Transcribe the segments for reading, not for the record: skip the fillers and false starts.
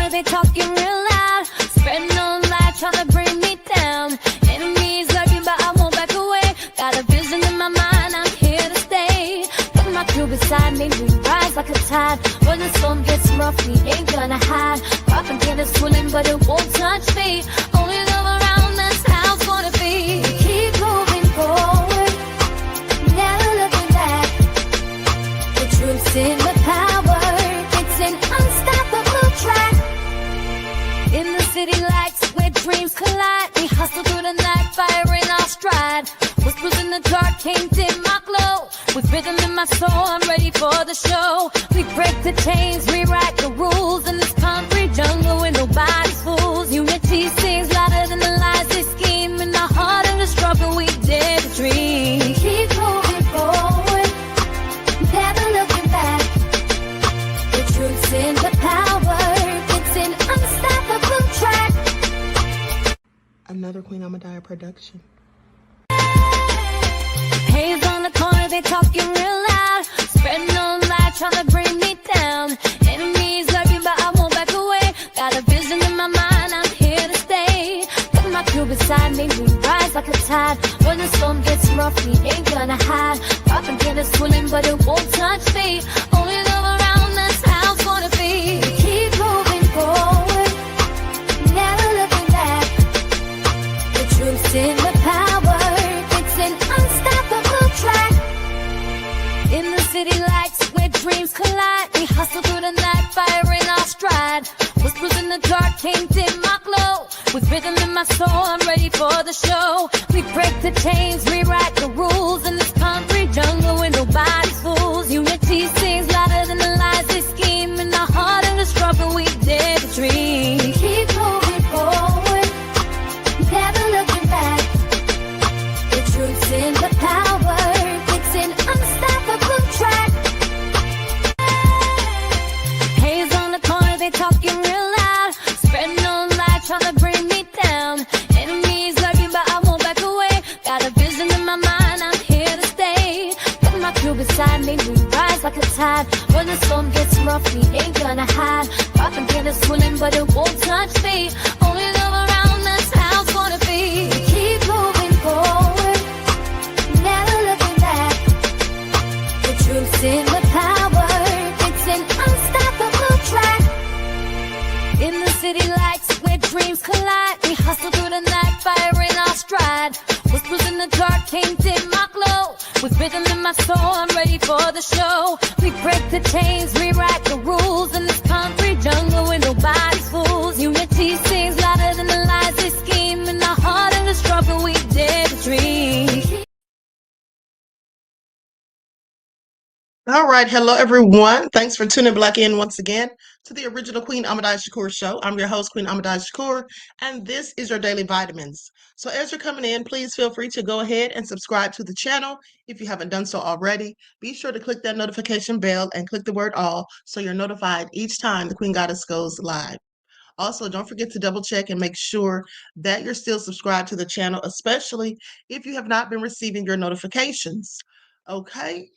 corner, they talking real loud, spreading on lies, trying to bring me down. Enemies lurking, but I won't back away. Got a vision in my mind, I'm here to stay. Got my crew beside me, we rise like a tide. When the storm gets rough, we ain't gonna hide. Propaganda swirling, but it won't touch me. Only love around, that's how it's gonna be. Keep moving forward, never looking back. The truth's in the power, it's an unstoppable track. In the city lights where dreams collide, we hustle through the night, fire in our stride. Whispers in the dark can't dim my glow. With rhythm in my soul, I'm ready for the show. We break the chains, rewrite the rules in this concrete jungle where nobody's fools. Unity sings louder than the lies they scheme. In the heart of the struggle, we dare to dream. Keep moving forward, never looking back. The truth's in the power, it's an unstoppable track. Another Queen Ahmadiyyah production. Haze on the corner, they talking real loud, spreading on lies, trying to bring me down. Enemies lurking, but I won't back away. Got a vision in my mind, I'm here to stay. Got my crew beside me, we rise like a tide. When the storm gets rough, we ain't gonna hide. Propaganda swirling, but it won't touch me. Only love around, that's how it's gonna be. Keep moving forward, never looking back. The truth's in the power, it's an unstoppable track. In the city lights where dreams collide, we hustle through the night, fire in our stride. Whispers in the dark can't dim my glow. With rhythm in my soul, I'm ready for the show. We break the chains, rewrite the rules in this concrete jungle where nobody's fools. Unity sings louder than the lies they scheme. In the heart of the struggle, we dare to dream. Keep moving forward, never looking back. The truth's in the power, it's an unstoppable track. Haze on the corner, they talking real loud, spreading on lies, trying to bring me down. Enemies lurking, but I won't back away. Got a vision in my mind, I'm here to stay. Got my crew beside me, we rise like a tide. When the storm gets rough, we ain't gonna hide. Propaganda swirling, but it won't touch me. Only love around, that's how it's gonna be. Keep moving forward, never looking back. The truth's in the power, it's an unstoppable track. In the city lights where dreams collide, we hustle through the night, fire in our stride. Whispers in the dark can't dim my glow. With rhythm in my soul, I'm ready for the show. We break the chains, rewrite the rules in this concrete jungle where nobody's fools. Unity sings louder than the lies they scheme. In the heart of the struggle, we dare to dream. All right, hello everyone. Thanks for tuning back in once again to the original Queen Ahmadiyyah Shakur show. I'm your host, Queen Ahmadiyyah Shakur, and this is your daily vitamins. So as you're coming in, please feel free to go ahead and subscribe to the channel if you haven't done so already. Be sure to click that notification bell and click the word all so you're notified each time the Queen Goddess goes live. Also, don't forget to double check and make sure that you're still subscribed to the channel, especially if you have not been receiving your notifications. Okay?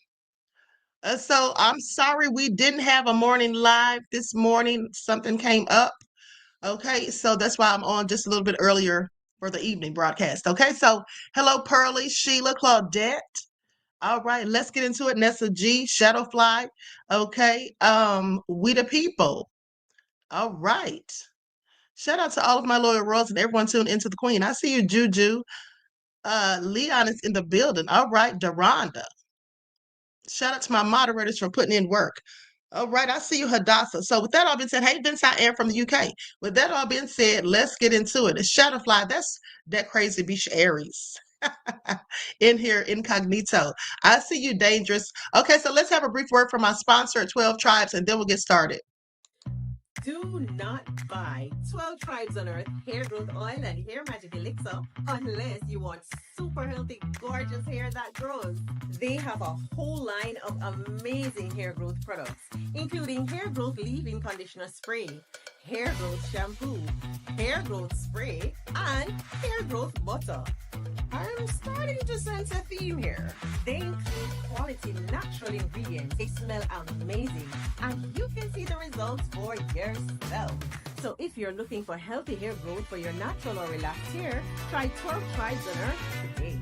So I'm sorry we didn't have a morning live this morning. Something came up. Okay, so that's why I'm on just a little bit earlier for the evening broadcast. Okay, so hello, Pearly, Sheila, Claudette. All right, let's get into it. Nessa G, Shadowfly. Okay, we the people. All right. Shout out to all of my loyal royals and everyone tuned into the Queen. I see you, Juju. Leon is in the building. All right, Deronda. Shout out to my moderators for putting in work. All right, I see you, Hadassah. So with that all being said, hey, Vince, I am from the UK. With that all being said, let's get into it. It's Shadowfly. That's that crazy beach Aries. In here, incognito. I see you, Dangerous. Okay, so let's have a brief word from my sponsor at 12 Tribes, and then we'll get started. Do not buy 12 Tribes on Earth hair growth oil and hair magic elixir unless you want super healthy, gorgeous hair that grows. They have a whole line of amazing hair growth products, including hair growth leave-in conditioner spray, hair growth shampoo, hair growth spray, and hair growth butter. I'm starting to sense a theme here. They include quality natural ingredients. They smell amazing, and you can see the results for yourself. So if you're looking for healthy hair growth for your natural or relaxed hair, try 12 Tribes on Earth today.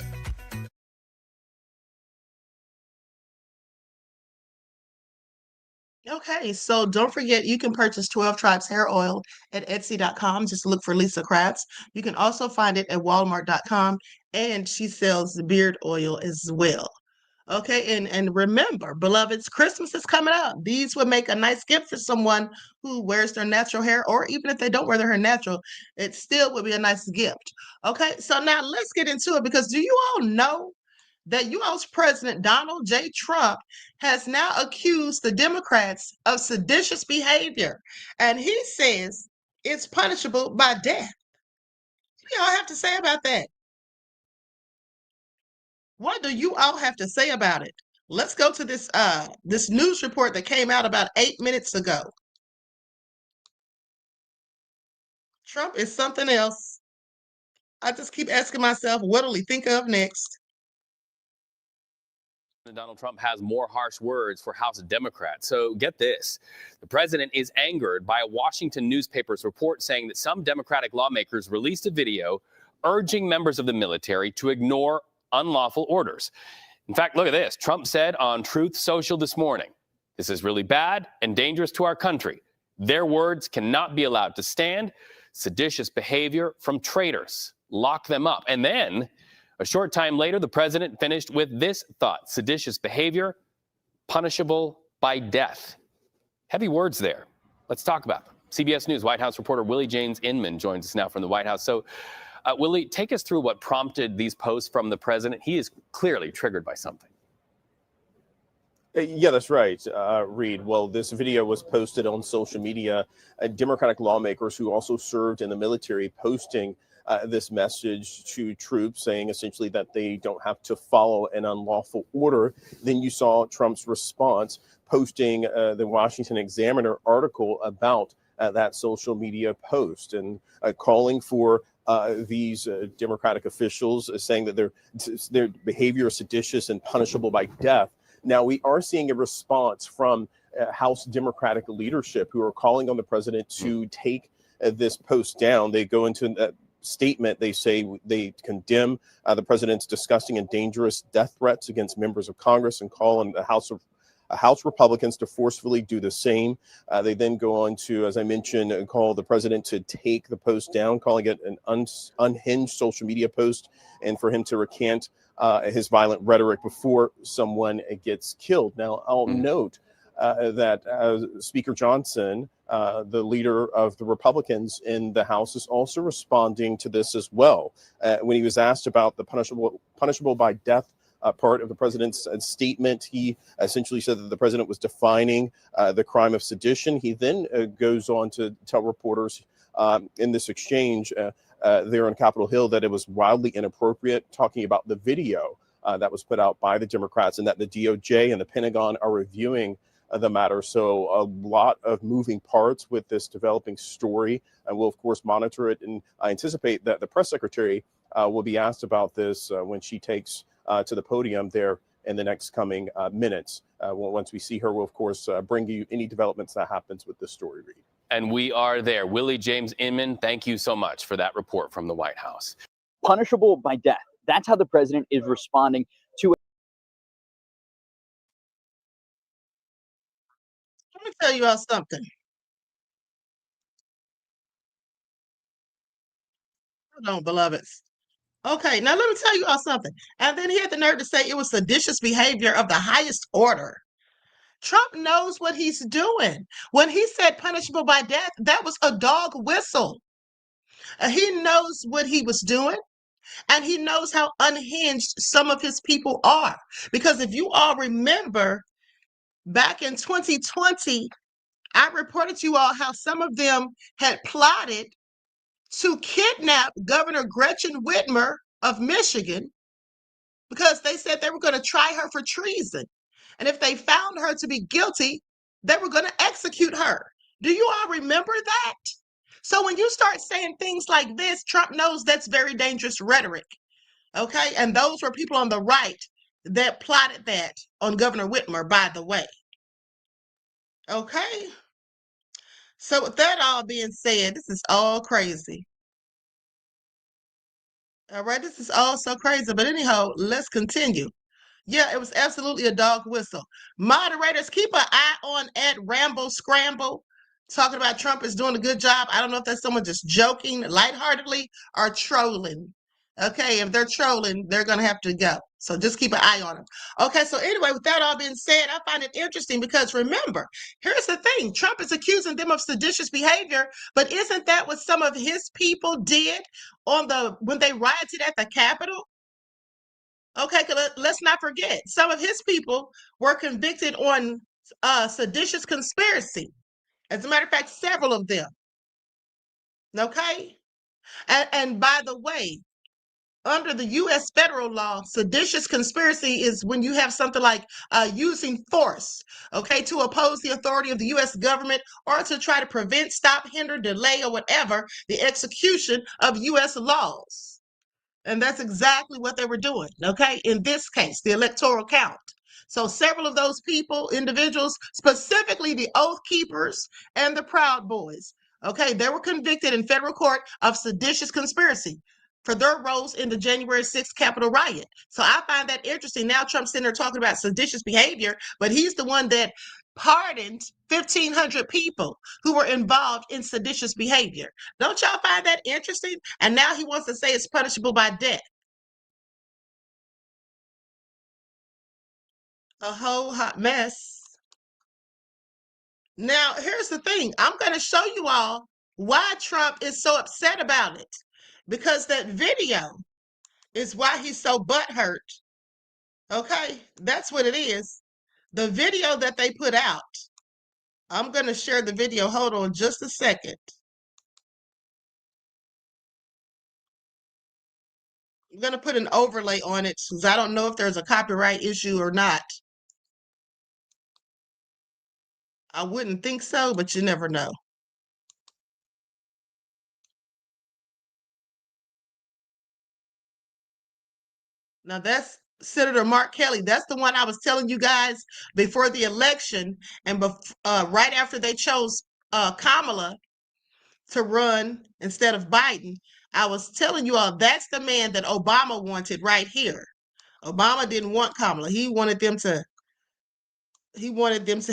Okay, so don't forget you can purchase 12 Tribes hair oil at Etsy.com. Just look for Lisa Kratz. You can also find it at Walmart.com, and she sells the beard oil as well. Okay, and remember, beloveds, Christmas is coming up. These would make a nice gift for someone who wears their natural hair, or even if they don't wear their hair natural, it still would be a nice gift. Okay, so now let's get into it, because do you all know that U.S. President Donald J. Trump has now accused the Democrats of seditious behavior, and he says it's punishable by death. What do y'all have to say about that? What do you all have to say about it? Let's go to this news report that came out about 8 minutes ago. Trump is something else. I just keep asking myself, what will he think of next? Donald Trump has more harsh words for House Democrats. So get this. The president is angered by a Washington newspaper's report saying that some Democratic lawmakers released a video urging members of the military to ignore unlawful orders. In fact, look at this. Trump said on Truth Social this morning, "This is really bad and dangerous to our country. Their words cannot be allowed to stand. Seditious behavior from traitors. Lock them up." And then a short time later, the president finished with this thought: seditious behavior, punishable by death. Heavy words there. Let's talk about them. CBS News White House reporter Willie James Inman joins us now from the White House. So, Willie, take us through what prompted these posts from the president. He is clearly triggered by something. Yeah, that's right, Reed. Well, this video was posted on social media. Democratic lawmakers who also served in the military posting this message to troops, saying essentially that they don't have to follow an unlawful order. Then you saw Trump's response, posting the Washington Examiner article about that social media post, and calling for these Democratic officials, saying that their behavior is seditious and punishable by death. Now, we are seeing a response from House Democratic leadership, who are calling on the president to take this post down. They go into that statement. They say they condemn the president's disgusting and dangerous death threats against members of Congress, and call on the House Republicans to forcefully do the same. They then go on to, as I mentioned, call the president to take the post down, calling it an unhinged social media post, and for him to recant his violent rhetoric before someone gets killed. Now, I'll note that Speaker Johnson, the leader of the Republicans in the House, is also responding to this as well. When he was asked about the punishable by death part of the president's statement, he essentially said that the president was defining the crime of sedition. He then goes on to tell reporters in this exchange there on Capitol Hill that it was wildly inappropriate, talking about the video that was put out by the Democrats, and that the DOJ and the Pentagon are reviewing the matter. So a lot of moving parts with this developing story, and we'll of course monitor it. And I anticipate that the press secretary will be asked about this when she takes to the podium there in the next coming minutes. Once we see her, we'll of course bring you any developments that happens with this story, Reed. And we are there. Willie James Inman, thank you so much for that report from the White House. Punishable by death. That's how the president is responding to it. Let me tell you all something. Hold on, beloveds. Okay, now let me tell you all something. And then he had the nerve to say it was seditious behavior of the highest order. Trump knows what he's doing. When he said punishable by death, that was a dog whistle. He knows what he was doing, and he knows how unhinged some of his people are. Because if you all remember, back in 2020, I reported to you all how some of them had plotted to kidnap Governor Gretchen Whitmer of Michigan, because they said they were going to try her for treason. And if they found her to be guilty, they were going to execute her. Do you all remember that? So when you start saying things like this, Trump knows that's very dangerous rhetoric. Okay? And those were people on the right that plotted that on Governor Whitmer, by the way. Okay? So with that all being said, this is all crazy. All right, this is all so crazy. But anyhow, let's continue. Yeah, it was absolutely a dog whistle. Moderators, keep an eye on at Rambo Scramble talking about Trump is doing a good job. I don't know if that's someone just joking lightheartedly or trolling. Okay, if they're trolling, they're going to have to go. So just keep an eye on them. Okay, so anyway, with that all being said, I find it interesting because remember, here's the thing. Trump is accusing them of seditious behavior, but isn't that what some of his people did when they rioted at the Capitol? Okay, let's not forget, some of his people were convicted on seditious conspiracy. As a matter of fact, several of them. Okay, and by the way, under the U.S. federal law, seditious conspiracy is when you have something like using force, okay, to oppose the authority of the U.S. government or to try to prevent, stop, hinder, delay, or whatever the execution of U.S. laws. And that's exactly what they were doing, okay? In this case, the electoral count. So several of those people, individuals, specifically the Oath Keepers and the Proud Boys, okay, they were convicted in federal court of seditious conspiracy for their roles in the January 6th Capitol riot. So I find that interesting. Now Trump's sitting there talking about seditious behavior, but he's the one that pardoned 1,500 people who were involved in seditious behavior. Don't y'all find that interesting? And now he wants to say it's punishable by death. A whole hot mess. Now, here's the thing. I'm going to show you all why Trump is so upset about it. Because that video is why he's so butthurt. Okay? That's what it is. The video that they put out. I'm going to share the video. Hold on just a second. I'm going to put an overlay on it because I don't know if there's a copyright issue or not. I wouldn't think so, but you never know. Now that's Senator Mark Kelly. That's the one I was telling you guys before the election and right after they chose Kamala to run instead of Biden. I was telling you all that's the man that Obama wanted right here. Obama didn't want Kamala. He wanted them to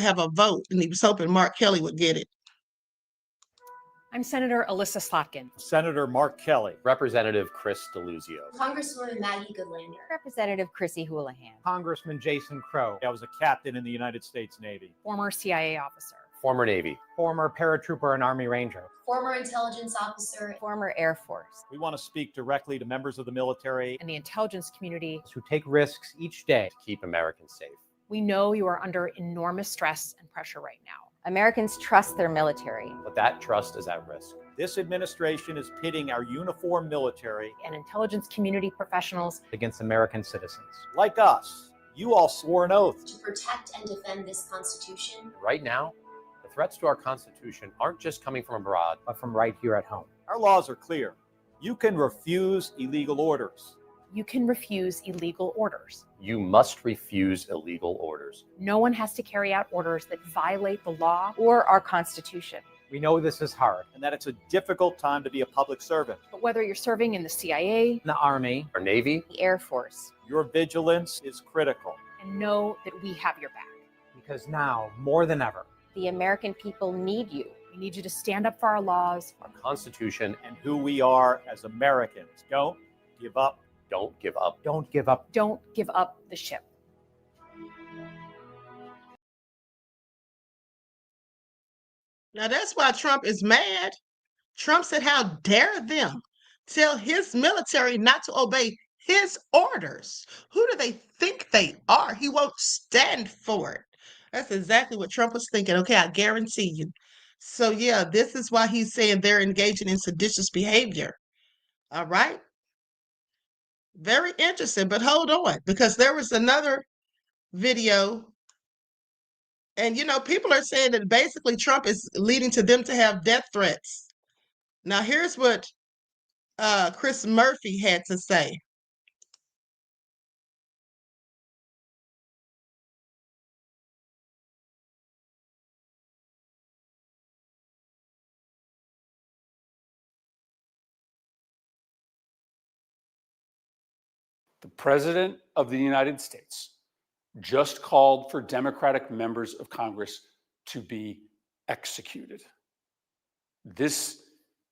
have a vote, and he was hoping Mark Kelly would get it. I'm Senator Alyssa Slotkin. Senator Mark Kelly. Representative Chris Deluzio. Congresswoman Maggie Goodlander. Representative Chrissy Houlihan. Congressman Jason Crow. I was a captain in the United States Navy. Former CIA officer. Former Navy. Former paratrooper and Army Ranger. Former intelligence officer. Former Air Force. We want to speak directly to members of the military And the intelligence community. who take risks each day. To keep Americans safe. We know you are under enormous stress and pressure right now. Americans trust their military. But that trust is at risk. This administration is pitting our uniformed military And intelligence community professionals against American citizens. Like us, you all swore an oath To protect and defend this Constitution. Right now, the threats to our Constitution aren't just coming from abroad, but from right here at home. Our laws are clear. You can refuse illegal orders. You can refuse illegal orders. You must refuse illegal orders. No one has to carry out orders that violate the law. Or our Constitution. We know this is hard and that it's a difficult time to be a public servant. But whether you're serving in the CIA, In the Army, Our Navy, The Air Force. your vigilance is critical. and know that we have your back. Because now, more than ever, The American people need you. We need you to stand up for our laws. our Constitution, and who we are as Americans. Don't give up. don't give up. Don't give up. Don't give up the ship. Now that's why Trump is mad. Trump said, how dare them tell his military not to obey his orders? Who do they think they are? He won't stand for it. That's exactly what Trump was thinking. Okay, I guarantee you. So yeah, this is why he's saying they're engaging in seditious behavior. All right. Very interesting, but hold on, because there was another video, and people are saying that basically Trump is leading to them to have death threats. Now, here's what Chris Murphy had to say. The President of the United States just called for Democratic members of Congress to be executed. This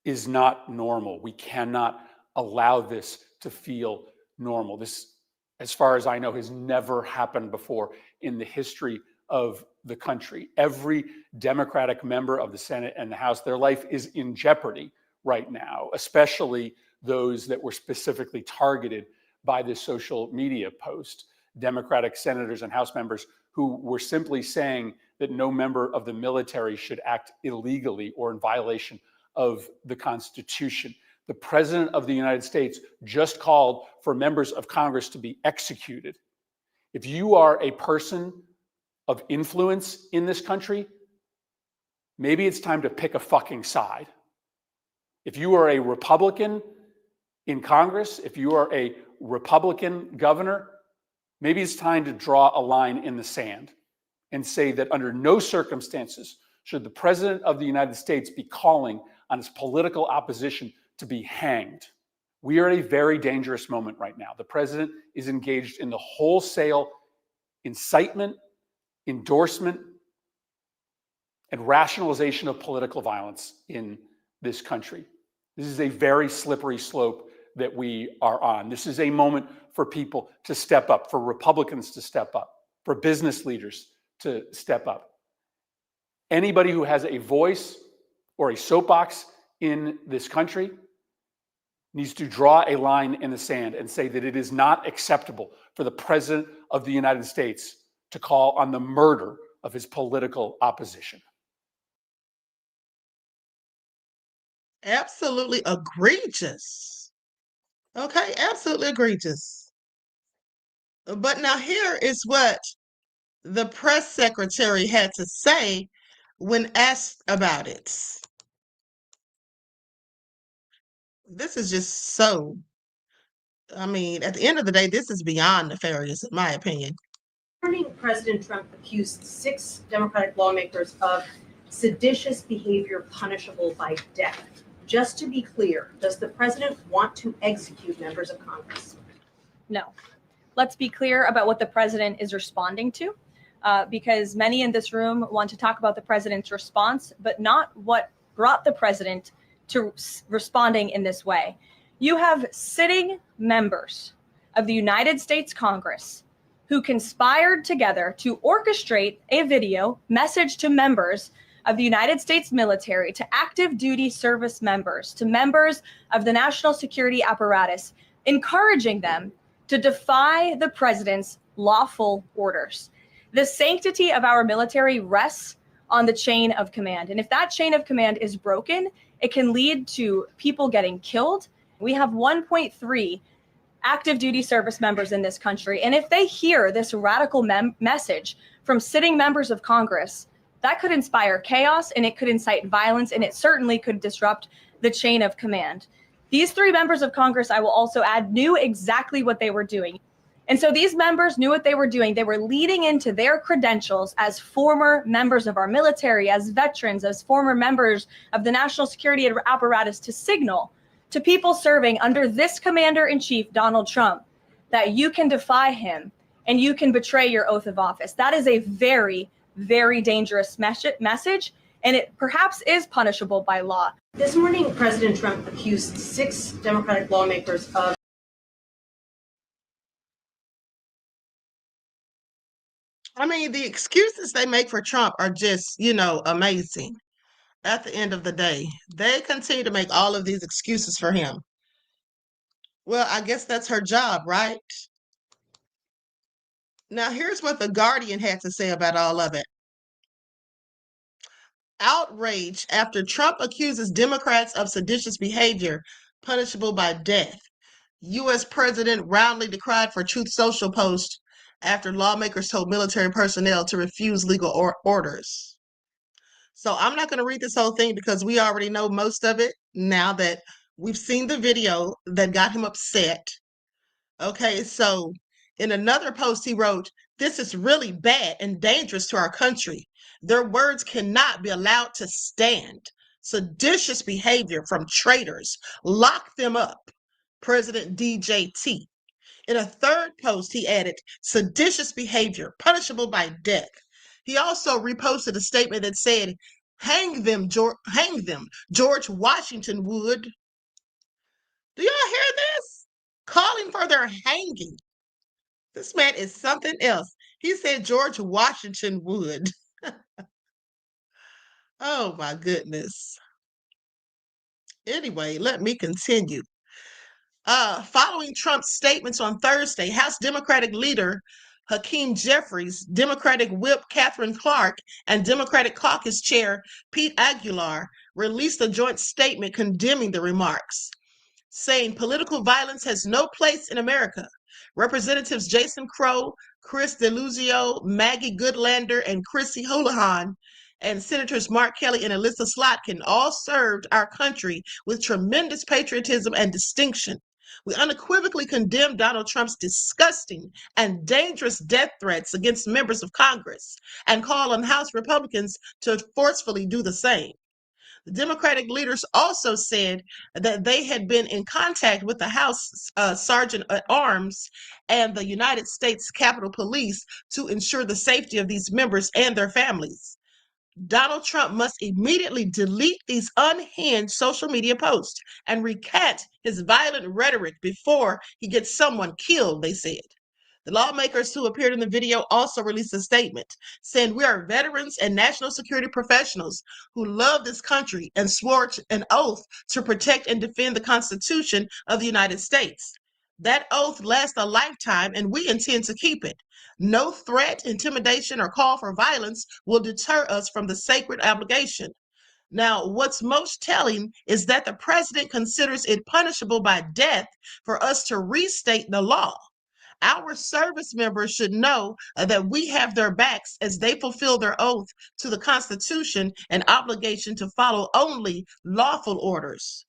is not normal. We cannot allow this to feel normal. This, as far as I know, has never happened before in the history of the country. Every Democratic member of the Senate and the House, their life is in jeopardy right now, especially those that were specifically targeted by this social media post. Democratic senators and House members who were simply saying that no member of the military should act illegally or in violation of the Constitution. The President of the United States just called for members of Congress to be executed. If you are a person of influence in this country, maybe it's time to pick a fucking side. If you are a Republican in Congress, if you are a Republican governor, maybe it's time to draw a line in the sand and say that under no circumstances should the President of the United States be calling on his political opposition to be hanged. We are at a very dangerous moment right now. The President is engaged in the wholesale incitement, endorsement, and rationalization of political violence in this country. This is a very slippery slope that we are on. This is a moment for people to step up, for Republicans to step up, for business leaders to step up. Anybody who has a voice or a soapbox in this country needs to draw a line in the sand and say that it is not acceptable for the President of the United States to call on the murder of his political opposition. Absolutely egregious. Okay, absolutely egregious. But now here is what the press secretary had to say when asked about it. This is just so, I mean, at the end of the day, this is beyond nefarious, in my opinion. Morning, President Trump accused 6 Democratic lawmakers of seditious behavior punishable by death. Just to be clear, does the president want to execute members of Congress? No. Let's be clear about what the president is responding to, because many in this room want to talk about the president's response, but not what brought the president to responding in this way. You have sitting members of the United States Congress who conspired together to orchestrate a video message to members of the United States military, to active duty service members, to members of the national security apparatus, encouraging them to defy the president's lawful orders. The sanctity of our military rests on the chain of command. And if that chain of command is broken, it can lead to people getting killed. We have 1.3 active duty service members in this country. And if they hear this radical message from sitting members of Congress, that could inspire chaos and it could incite violence and it certainly could disrupt the chain of command. These 3 members of Congress, I will also add, knew exactly what they were doing. And so these members knew what they were doing. They were leading into their credentials as former members of our military, as veterans, as former members of the national security apparatus to signal to people serving under this commander-in-chief, Donald Trump, that you can defy him and you can betray your oath of office. That is a very, very dangerous message, and it perhaps is punishable by law. This morning, President Trump accused 6 Democratic lawmakers of I mean, the excuses they make for Trump are just, amazing. At the end of the day, they continue to make all of these excuses for him. Well, I guess that's her job, right? Now, here's what The Guardian had to say about all of it. Outrage after Trump accuses Democrats of seditious behavior punishable by death. U.S. President roundly decried for Truth Social post after lawmakers told military personnel to refuse legal orders. So I'm not going to read this whole thing because we already know most of it now that we've seen the video that got him upset. Okay, so in another post he wrote, "This is really bad and dangerous to our country. Their words cannot be allowed to stand. Seditious behavior from traitors. Lock them up. President DJT." In a third post, he added, seditious behavior, punishable by death. He also reposted a statement that said, hang them, George Washington would. Do y'all hear this? Calling for their hanging. This man is something else. He said George Washington would. Oh my goodness. Anyway, let me continue. Following Trump's statements on Thursday, House Democratic leader Hakeem Jeffries, Democratic whip Catherine Clark, and Democratic caucus chair Pete Aguilar released a joint statement condemning the remarks, saying political violence has no place in America. Representatives Jason Crow, Chris DeLuzio, Maggie Goodlander, and Chrissy Houlihan, and Senators Mark Kelly and Alyssa Slotkin all served our country with tremendous patriotism and distinction. We unequivocally condemn Donald Trump's disgusting and dangerous death threats against members of Congress and call on House Republicans to forcefully do the same. The Democratic leaders also said that they had been in contact with the House Sergeant at Arms and the United States Capitol Police to ensure the safety of these members and their families. Donald Trump must immediately delete these unhinged social media posts and recant his violent rhetoric before he gets someone killed, they said. The lawmakers who appeared in the video also released a statement saying, we are veterans and national security professionals who love this country and swore an oath to protect and defend the Constitution of the United States. That oath lasts a lifetime and we intend to keep it. No threat, intimidation, or call for violence will deter us from the sacred obligation. Now, what's most telling is that the president considers it punishable by death for us to restate the law. Our service members should know that we have their backs as they fulfill their oath to the Constitution and obligation to follow only lawful orders.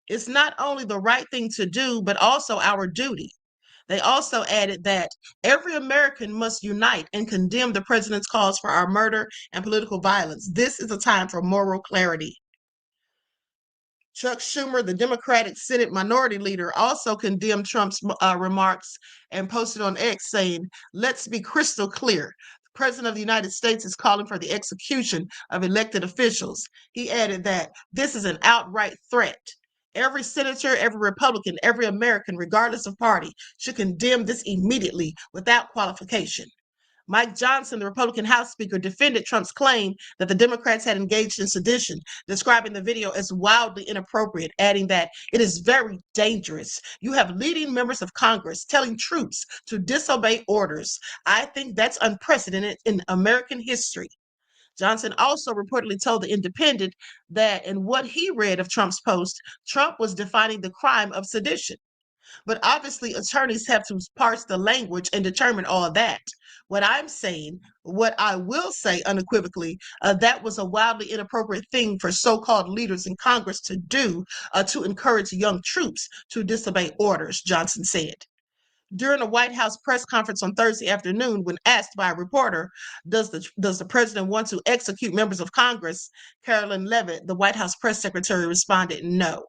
It's not only the right thing to do, but also our duty. They also added that every American must unite and condemn the president's calls for our murder and political violence. This is a time for moral clarity. Chuck Schumer, the Democratic Senate Minority Leader, also condemned Trump's remarks and posted on X saying, let's be crystal clear. The President of the United States is calling for the execution of elected officials. He added that this is an outright threat. Every senator, every Republican, every American, regardless of party, should condemn this immediately without qualification. Mike Johnson, the Republican House Speaker, defended Trump's claim that the Democrats had engaged in sedition, describing the video as wildly inappropriate, adding that it is very dangerous. You have leading members of Congress telling troops to disobey orders. I think that's unprecedented in American history. Johnson also reportedly told The Independent that in what he read of Trump's post, Trump was defining the crime of sedition. But obviously, attorneys have to parse the language and determine all that. What I will say unequivocally, that was a wildly inappropriate thing for so-called leaders in Congress to do to encourage young troops to disobey orders, Johnson said. During a White House press conference on Thursday afternoon, when asked by a reporter, does the president want to execute members of Congress, Carolyn Leavitt, the White House press secretary, responded, no.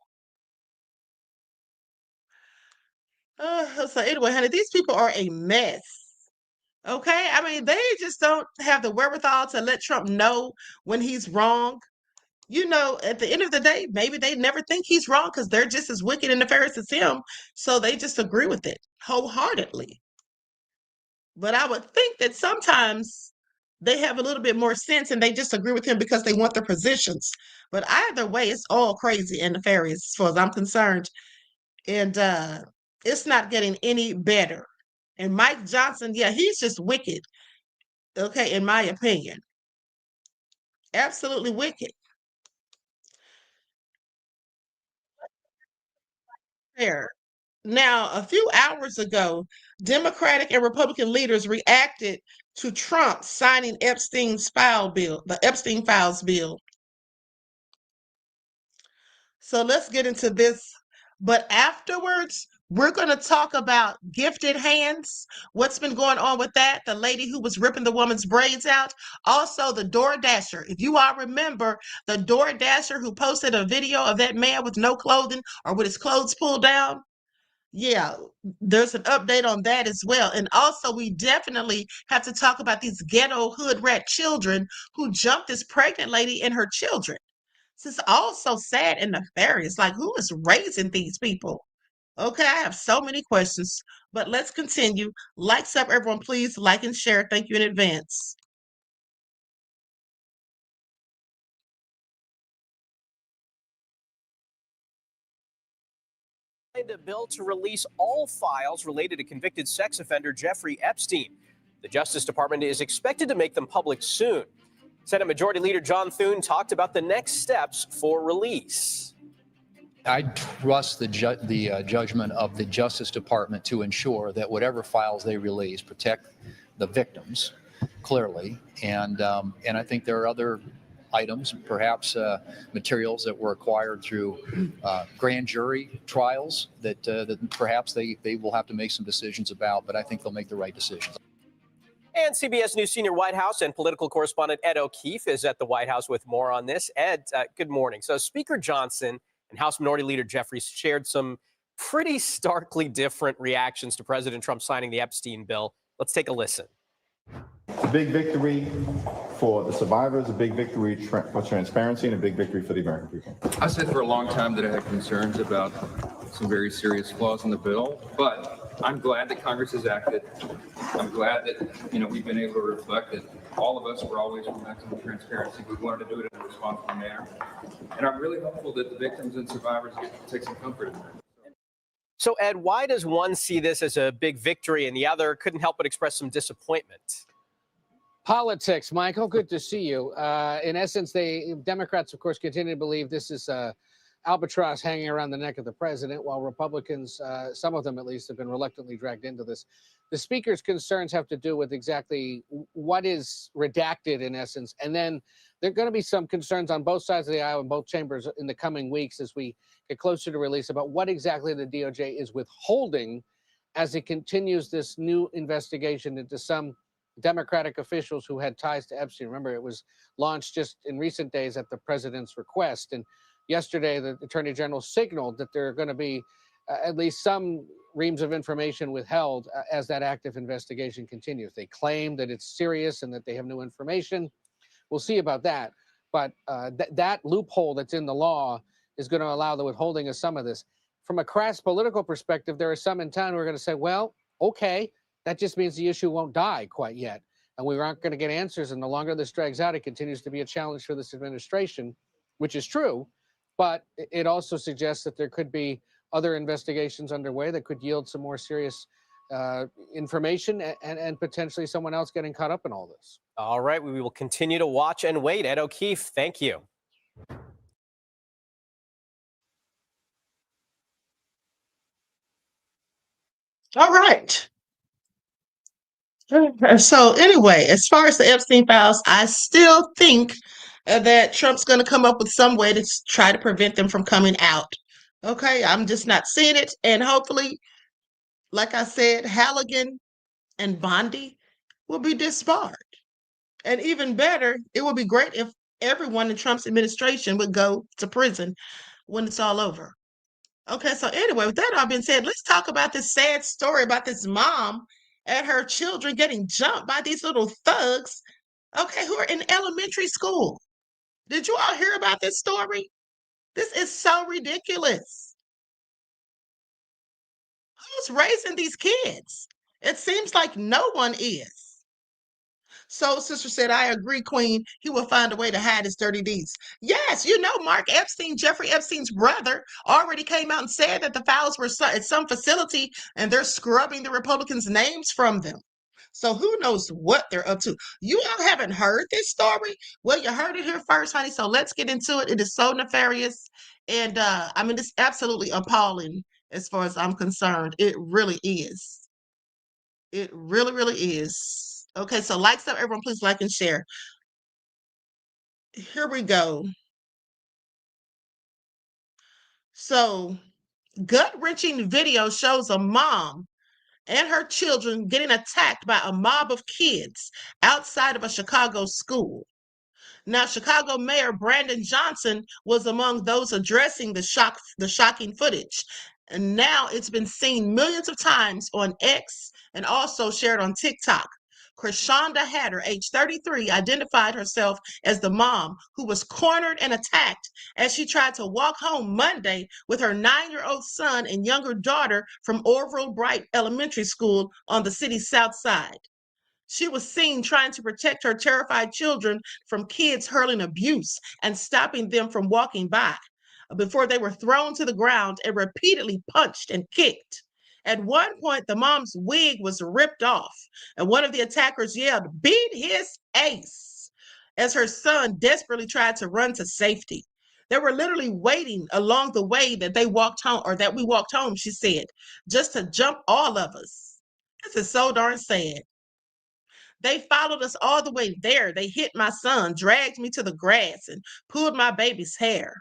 So anyway, honey, these people are a mess. Okay? I mean, they just don't have the wherewithal to let Trump know when he's wrong. You know, at the end of the day, maybe they never think he's wrong because they're just as wicked and nefarious as him. So they just agree with it wholeheartedly. But I would think that sometimes they have a little bit more sense and they just agree with him because they want their positions. But either way, it's all crazy and nefarious as far as I'm concerned. And it's not getting any better. And Mike Johnson, yeah, he's just wicked. Okay, in my opinion. Absolutely wicked. Now, a few hours ago, Democratic and Republican leaders reacted to Trump signing Epstein's file bill, the Epstein Files bill. So let's get into this. But afterwards, we're going to talk about gifted hands, what's been going on with that, the lady who was ripping the woman's braids out. Also, the DoorDasher. If you all remember, the DoorDasher who posted a video of that man with no clothing or with his clothes pulled down. Yeah, there's an update on that as well. And also, we definitely have to talk about these ghetto hood rat children who jumped this pregnant lady and her children. This is all so sad and nefarious. Like, who is raising these people? Okay, I have so many questions, but let's continue. Likes up, everyone, please like and share. Thank you in advance. A bill to release all files related to convicted sex offender Jeffrey Epstein. The Justice Department is expected to make them public soon. Senate Majority Leader John Thune talked about the next steps for release. I trust the judgment of the Justice Department to ensure that whatever files they release protect the victims clearly, and I think there are other items, perhaps materials that were acquired through grand jury trials that perhaps they will have to make some decisions about, but I think they'll make the right decisions. And CBS News senior White House and political correspondent Ed O'Keefe is at the White House with more on this. Ed, good morning. So Speaker Johnson and House Minority Leader Jeffries shared some pretty starkly different reactions to President Trump signing the Epstein bill. Let's take a listen. It's a big victory for the survivors, a big victory for transparency, and a big victory for the American people. I said for a long time that I had concerns about some very serious flaws in the bill, but I'm glad that Congress has acted. I'm glad that, we've been able to reflect that all of us were always for maximum transparency. We wanted to do it in a responsible manner. And I'm really hopeful that the victims and survivors get to take some comfort in that. So, Ed, why does one see this as a big victory and the other couldn't help but express some disappointment? Politics, Michael. Good to see you. In essence, Democrats, of course, continue to believe this is albatross hanging around the neck of the president, while Republicans, some of them at least, have been reluctantly dragged into this. The speaker's concerns have to do with exactly what is redacted, in essence, and then there are going to be some concerns on both sides of the aisle in both chambers in the coming weeks as we get closer to release about what exactly the DOJ is withholding as it continues this new investigation into some Democratic officials who had ties to Epstein. Remember, it was launched just in recent days at the president's request. And yesterday, the Attorney General signaled that there are going to be at least some reams of information withheld as that active investigation continues. They claim that it's serious and that they have new information. We'll see about that. But that loophole that's in the law is going to allow the withholding of some of this. From a crass political perspective, there are some in town who are going to say, well, okay, that just means the issue won't die quite yet. And we aren't going to get answers. And the longer this drags out, it continues to be a challenge for this administration, which is true. But it also suggests that there could be other investigations underway that could yield some more serious information and potentially someone else getting caught up in all this. All right, we will continue to watch and wait. Ed O'Keefe, thank you. All right. So anyway, as far as the Epstein files, I still think that Trump's going to come up with some way to try to prevent them from coming out. Okay, I'm just not seeing it. And hopefully, like I said, Halligan and Bondi will be disbarred. And even better, it would be great if everyone in Trump's administration would go to prison when it's all over. Okay, so anyway, with that all being said, let's talk about this sad story about this mom and her children getting jumped by these little thugs, okay, who are in elementary school. Did you all hear about this story? This is so ridiculous. Who's raising these kids? It seems like no one is. So sister said, I agree, Queen. He will find a way to hide his dirty deeds. Yes, Mark Epstein, Jeffrey Epstein's brother, already came out and said that the files were at some facility and they're scrubbing the Republicans' names from them. So who knows what they're up to? You all haven't heard this story? Well, you heard it here first, honey. So let's get into it. It is so nefarious. And it's absolutely appalling as far as I'm concerned. It really is. It really, really is. Okay, so likes up, everyone, please like and share. Here we go. So, gut-wrenching video shows a mom and her children getting attacked by a mob of kids outside of a Chicago school. Now, Chicago Mayor Brandon Johnson was among those addressing the shocking footage. And now it's been seen millions of times on X and also shared on TikTok. Krishanda Hatter, age 33, identified herself as the mom who was cornered and attacked as she tried to walk home Monday with her 9-year-old son and younger daughter from Orville Bright Elementary School on the city's south side. She was seen trying to protect her terrified children from kids hurling abuse and stopping them from walking by before they were thrown to the ground and repeatedly punched and kicked. At one point, the mom's wig was ripped off, and one of the attackers yelled, "Beat his ace," as her son desperately tried to run to safety. They were literally waiting along the way that they walked home, or that we walked home, she said, just to jump all of us. This is so darn sad. They followed us all the way there. They hit my son, dragged me to the grass, and pulled my baby's hair.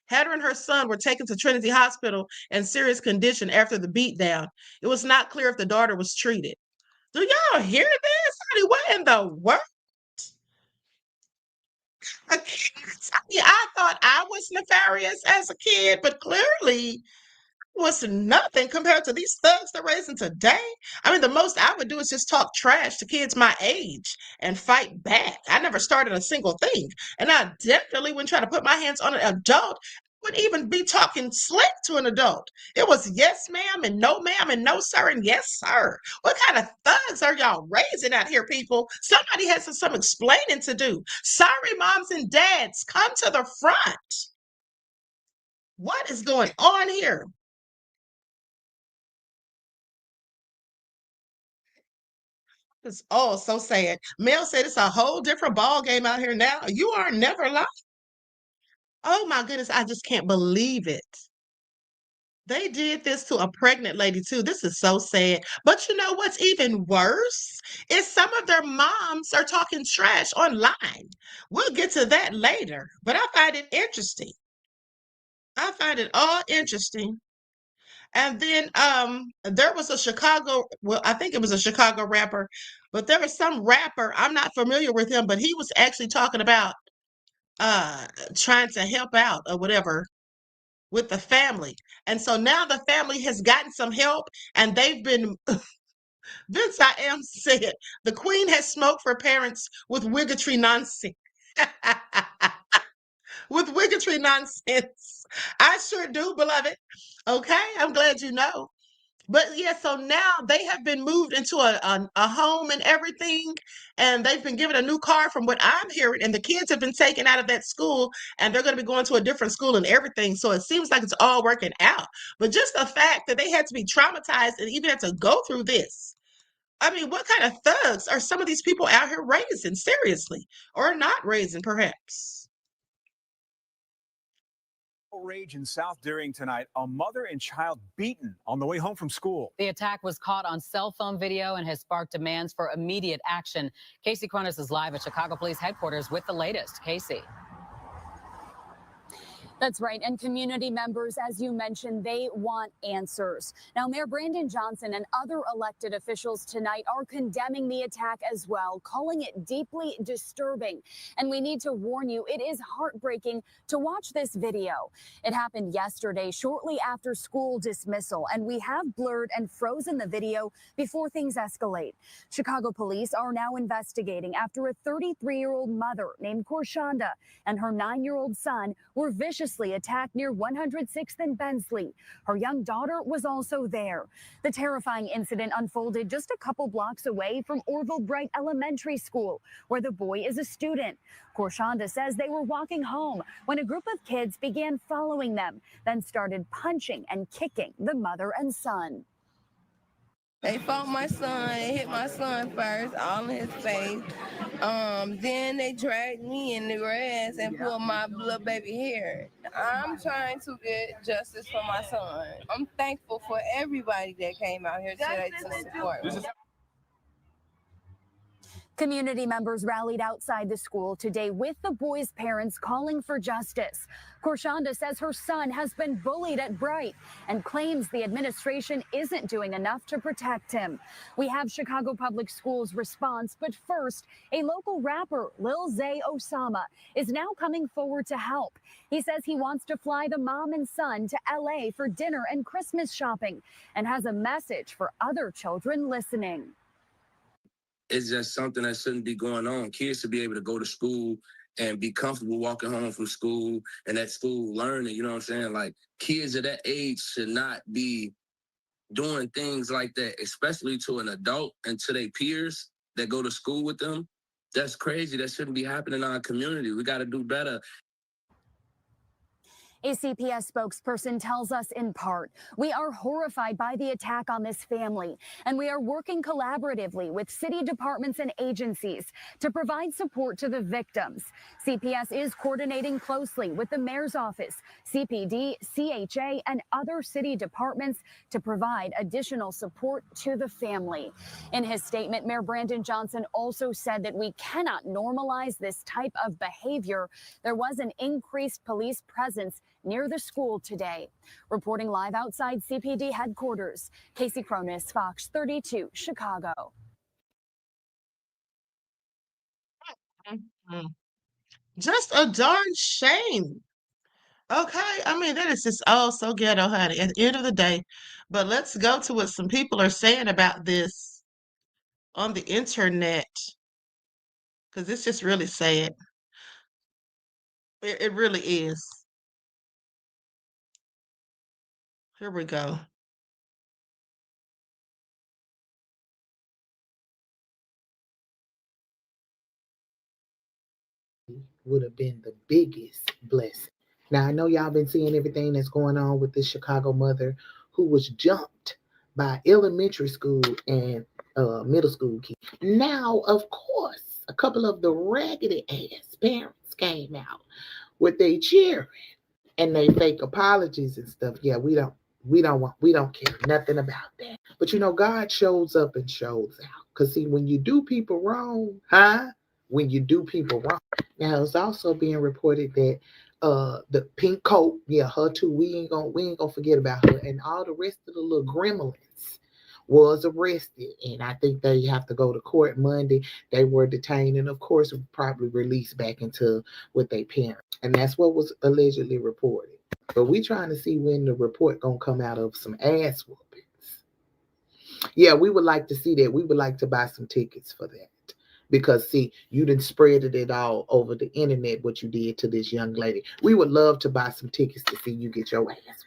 Hatter and her son were taken to Trinity Hospital in serious condition after the beatdown. It was not clear if the daughter was treated. Do y'all hear this? Honey, what in the world? I thought I was nefarious as a kid, but clearly was nothing compared to these thugs they're raising today. I mean, the most I would do is just talk trash to kids my age and fight back. I never started a single thing. And I definitely wouldn't try to put my hands on an adult. I wouldn't even be talking slick to an adult. It was yes, ma'am, and no, ma'am, and no, sir, and yes, sir. What kind of thugs are y'all raising out here, people? Somebody has some explaining to do. Sorry, moms and dads, come to the front. What is going on here? It's oh so sad. Mel said it's a whole different ball game out here now. You are never lying. Oh my goodness, I just can't believe it. They did this to a pregnant lady too. This is so sad. But you know what's even worse is some of their moms are talking trash online. We'll get to that later, but I find it interesting. I find it all interesting. And then there was a Chicago, well, I think it was a Chicago rapper, but there was some rapper, I'm not familiar with him, but he was actually talking about trying to help out or whatever with the family. And so now the family has gotten some help and they've been Vince I am said the queen has smoked for parents with wigotry nonsense. With wigotry nonsense. I sure do, beloved. Okay, I'm glad you know. But yeah, so now they have been moved into a home and everything, and they've been given a new car from what I'm hearing, and the kids have been taken out of that school, and they're going to be going to a different school and everything. So it seems like it's all working out. But just the fact that they had to be traumatized and even had to go through this. I mean, what kind of thugs are some of these people out here raising, seriously, or not raising, perhaps? Outrage in South Deering tonight. A mother and child beaten on the way home from school. The attack was caught on cell phone video and has sparked demands for immediate action. Casey Cronus is live at Chicago Police Headquarters with the latest. Casey. That's right. And community members, as you mentioned, they want answers. Now, Mayor Brandon Johnson and other elected officials tonight are condemning the attack as well, calling it deeply disturbing. And we need to warn you, it is heartbreaking to watch this video. It happened yesterday, shortly after school dismissal, and we have blurred and frozen the video before things escalate. Chicago police are now investigating after a 33-year-old mother named Korshanda and her 9-year-old son were viciously attacked near 106th and Bensley. Her young daughter was also there. The terrifying incident unfolded just a couple blocks away from Orville Bright Elementary School, where the boy is a student. Korshanda says they were walking home when a group of kids began following them, then started punching and kicking the mother and son. They fought my son, they hit my son first, all in his face. Then they dragged me in the grass and pulled my little baby hair. I'm trying to get justice for my son. I'm thankful for everybody that came out here today to support me. Community members rallied outside the school today with the boys' parents calling for justice. Korshonda says her son has been bullied at Bright and claims the administration isn't doing enough to protect him. We have Chicago Public Schools' response, but first, a local rapper, Lil Zay Osama, is now coming forward to help. He says he wants to fly the mom and son to LA for dinner and Christmas shopping and has a message for other children listening. It's just something that shouldn't be going on. Kids should be able to go to school and be comfortable walking home from school and at school learning, you know what I'm saying? Like, kids at that age should not be doing things like that, especially to an adult and to their peers that go to school with them. That's crazy. That shouldn't be happening in our community. We got to do better. A CPS spokesperson tells us in part, we are horrified by the attack on this family, and we are working collaboratively with city departments and agencies to provide support to the victims. CPS is coordinating closely with the mayor's office, CPD, CHA, and other city departments to provide additional support to the family. In his statement, Mayor Brandon Johnson also said that we cannot normalize this type of behavior. There was an increased police presence near the school today. Reporting live outside CPD headquarters, Casey Cronus, Fox 32, Chicago. Just a darn shame. Okay, I mean, that is just all so ghetto, honey, at the end of the day. But let's go to what some people are saying about this on the internet, because it's just really sad. It really is. Here we go. Would have been the biggest blessing. Now, I know y'all been seeing everything that's going on with this Chicago mother who was jumped by elementary school and middle school kids. Now, of course, a couple of the raggedy ass parents came out with their cheering and they fake apologies and stuff. Yeah, we don't care nothing about that. But you know, God shows up and shows out. Because see, when you do people wrong, when you do people wrong. Now it's also being reported that the pink coat, yeah, her too, we ain't gonna forget about her, and all the rest of the little gremlins was arrested, and I think they have to go to court Monday. They were detained and of course probably released back into with their parents, and that's what was allegedly reported. But we trying to see when the report gonna come out of some ass whoopings. Yeah, we would like to see that. We would like to buy some tickets for that. Because, see, you done spreaded it all over the internet, what you did to this young lady. We would love to buy some tickets to see you get your ass.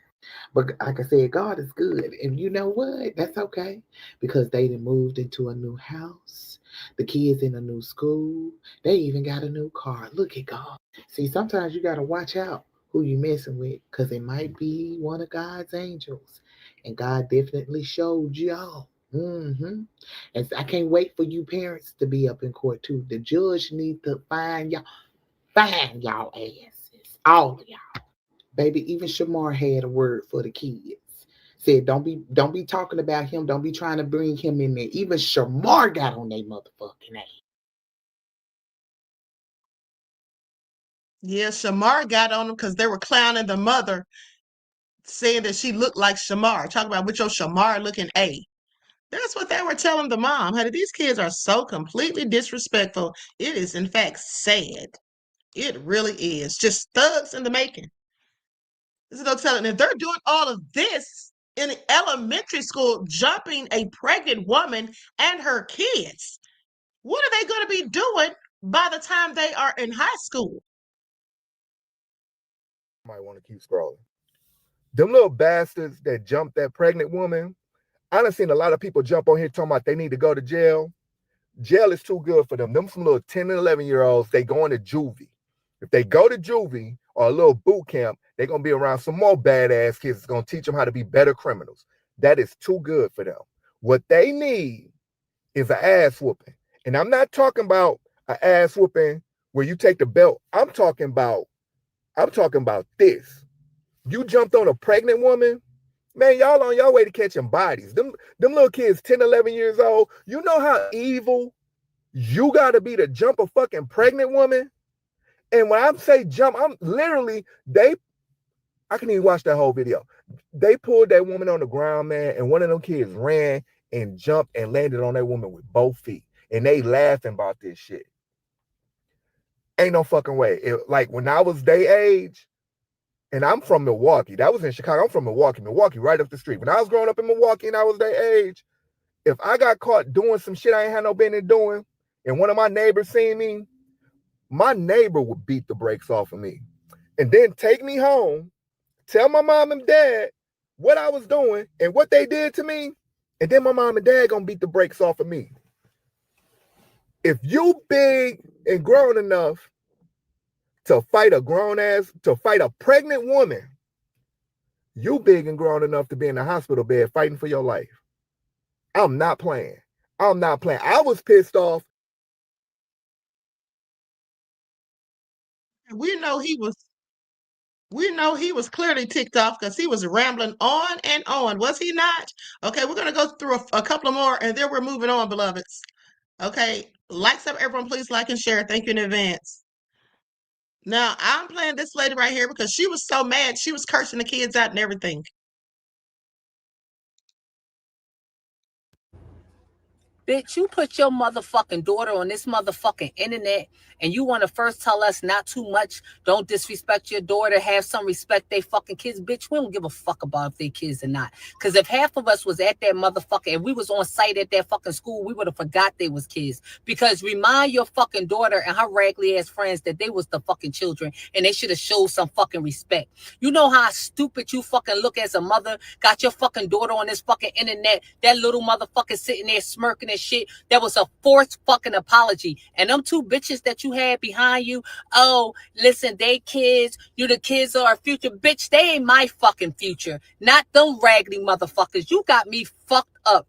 But like I said, God is good. And you know what? That's okay. Because they done moved into a new house. The kids in a new school. They even got a new car. Look at God. See, sometimes you got to watch out who you messing with. Because it might be one of God's angels. And God definitely showed y'all. And I can't wait for you parents to be up in court too. The judge need to find y'all asses, all of y'all. Baby, even Shamar had a word for the kids. Said, don't be talking about him. Don't be trying to bring him in there. Even Shamar got on their motherfucking ass. Yeah, Shamar got on them because they were clowning the mother, saying that she looked like Shamar. Talk about with your Shamar looking A. That's what they were telling the mom. Honey, these kids are so completely disrespectful. It is, in fact, sad. It really is. Just thugs in the making. This is no telling. If they're doing all of this in elementary school, jumping a pregnant woman and her kids, what are they going to be doing by the time they are in high school? Might want to keep scrolling. Them little bastards that jumped that pregnant woman, I done seen a lot of people jump on here talking about they need to go to jail. Jail is too good for them. Them some little 10 and 11-year-olds, they going to juvie. If they go to juvie or a little boot camp, they're going to be around some more badass kids that's going to teach them how to be better criminals. That is too good for them. What they need is an ass whooping. And I'm not talking about an ass whooping where you take the belt. I'm talking about this. You jumped on a pregnant woman, man, y'all on your way to catching bodies. Them little kids, 10, 11 years old, you know how evil You gotta be to jump a fucking pregnant woman. And when I say jump, I'm literally, I can even watch that whole video. They pulled that woman on the ground, man, and one of them kids ran and jumped and landed on that woman with both feet. And they laughing about this shit. Ain't no fucking way. Like when I was their age, and I'm from Milwaukee. That was in Chicago. I'm from Milwaukee right up the street. When I was growing up in Milwaukee and I was their age, if I got caught doing some shit I ain't had no business doing, and one of my neighbors seen me, my neighbor would beat the brakes off of me. And then take me home, tell my mom and dad what I was doing and what they did to me, and then my mom and dad gonna beat the brakes off of me. If you big and grown enough to fight a pregnant woman, you big and grown enough to be in the hospital bed fighting for your life. I'm not playing. I'm not playing. I was pissed off. We know he was clearly ticked off because he was rambling on and on, was he not? Okay, we're gonna go through a couple of more and then we're moving on, beloveds. Okay, likes up, everyone, please like and share. Thank you in advance. Now I'm playing this lady right here because she was so mad. She was cursing the kids out and everything. Bitch, you put your motherfucking daughter on this motherfucking internet and you want to first tell us not too much, don't disrespect your daughter, have some respect they fucking kids. Bitch, we don't give a fuck about if they kids or not. Because if half of us was at that motherfucker and we was on site at that fucking school, we would have forgot they was kids. Because remind your fucking daughter and her raggedy ass friends that they was the fucking children and they should have showed some fucking respect. You know how stupid you fucking look as a mother, got your fucking daughter on this fucking internet, that little motherfucker sitting there smirking and shit. That was a forced fucking apology. And them two bitches that you had behind you, oh, listen, they kids, you the kids are our future. Bitch, they ain't my fucking future. Not them raggedy motherfuckers. You got me fucked up.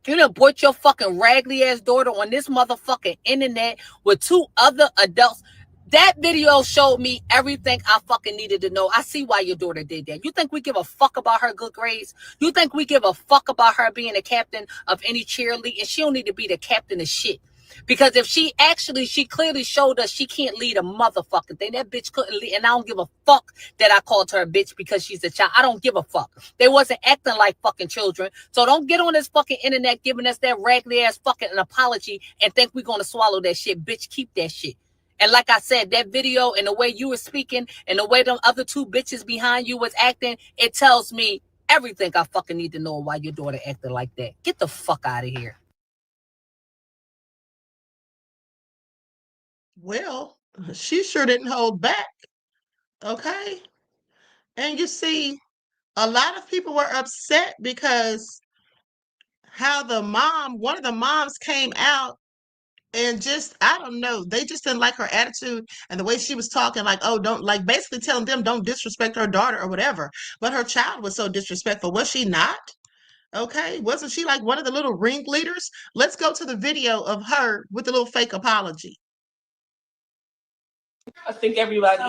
You done brought your fucking raggedy ass daughter on this motherfucking internet with two other adults. That video showed me everything I fucking needed to know. I see why your daughter did that. You think we give a fuck about her good grades? You think we give a fuck about her being a captain of any cheerleader? And she don't need to be the captain of shit. Because if she clearly showed us she can't lead a motherfucking thing. That bitch couldn't lead. And I don't give a fuck that I called her a bitch because she's a child. I don't give a fuck. They wasn't acting like fucking children. So don't get on this fucking internet giving us that raggedy ass fucking an apology and think we're going to swallow that shit. Bitch, keep that shit. And like I said, that video and the way you were speaking and the way them other two bitches behind you was acting, it tells me everything I fucking need to know why your daughter acted like that. Get the fuck out of here. Well, she sure didn't hold back. Okay. And you see, a lot of people were upset because how one of the moms came out and just, I don't know, they just didn't like her attitude and the way she was talking, like, oh, don't, like, basically telling them don't disrespect her daughter or whatever. But her child was so disrespectful. Was she not? Okay. Wasn't she like one of the little ringleaders? Let's go to the video of her with the little fake apology. I think everybody,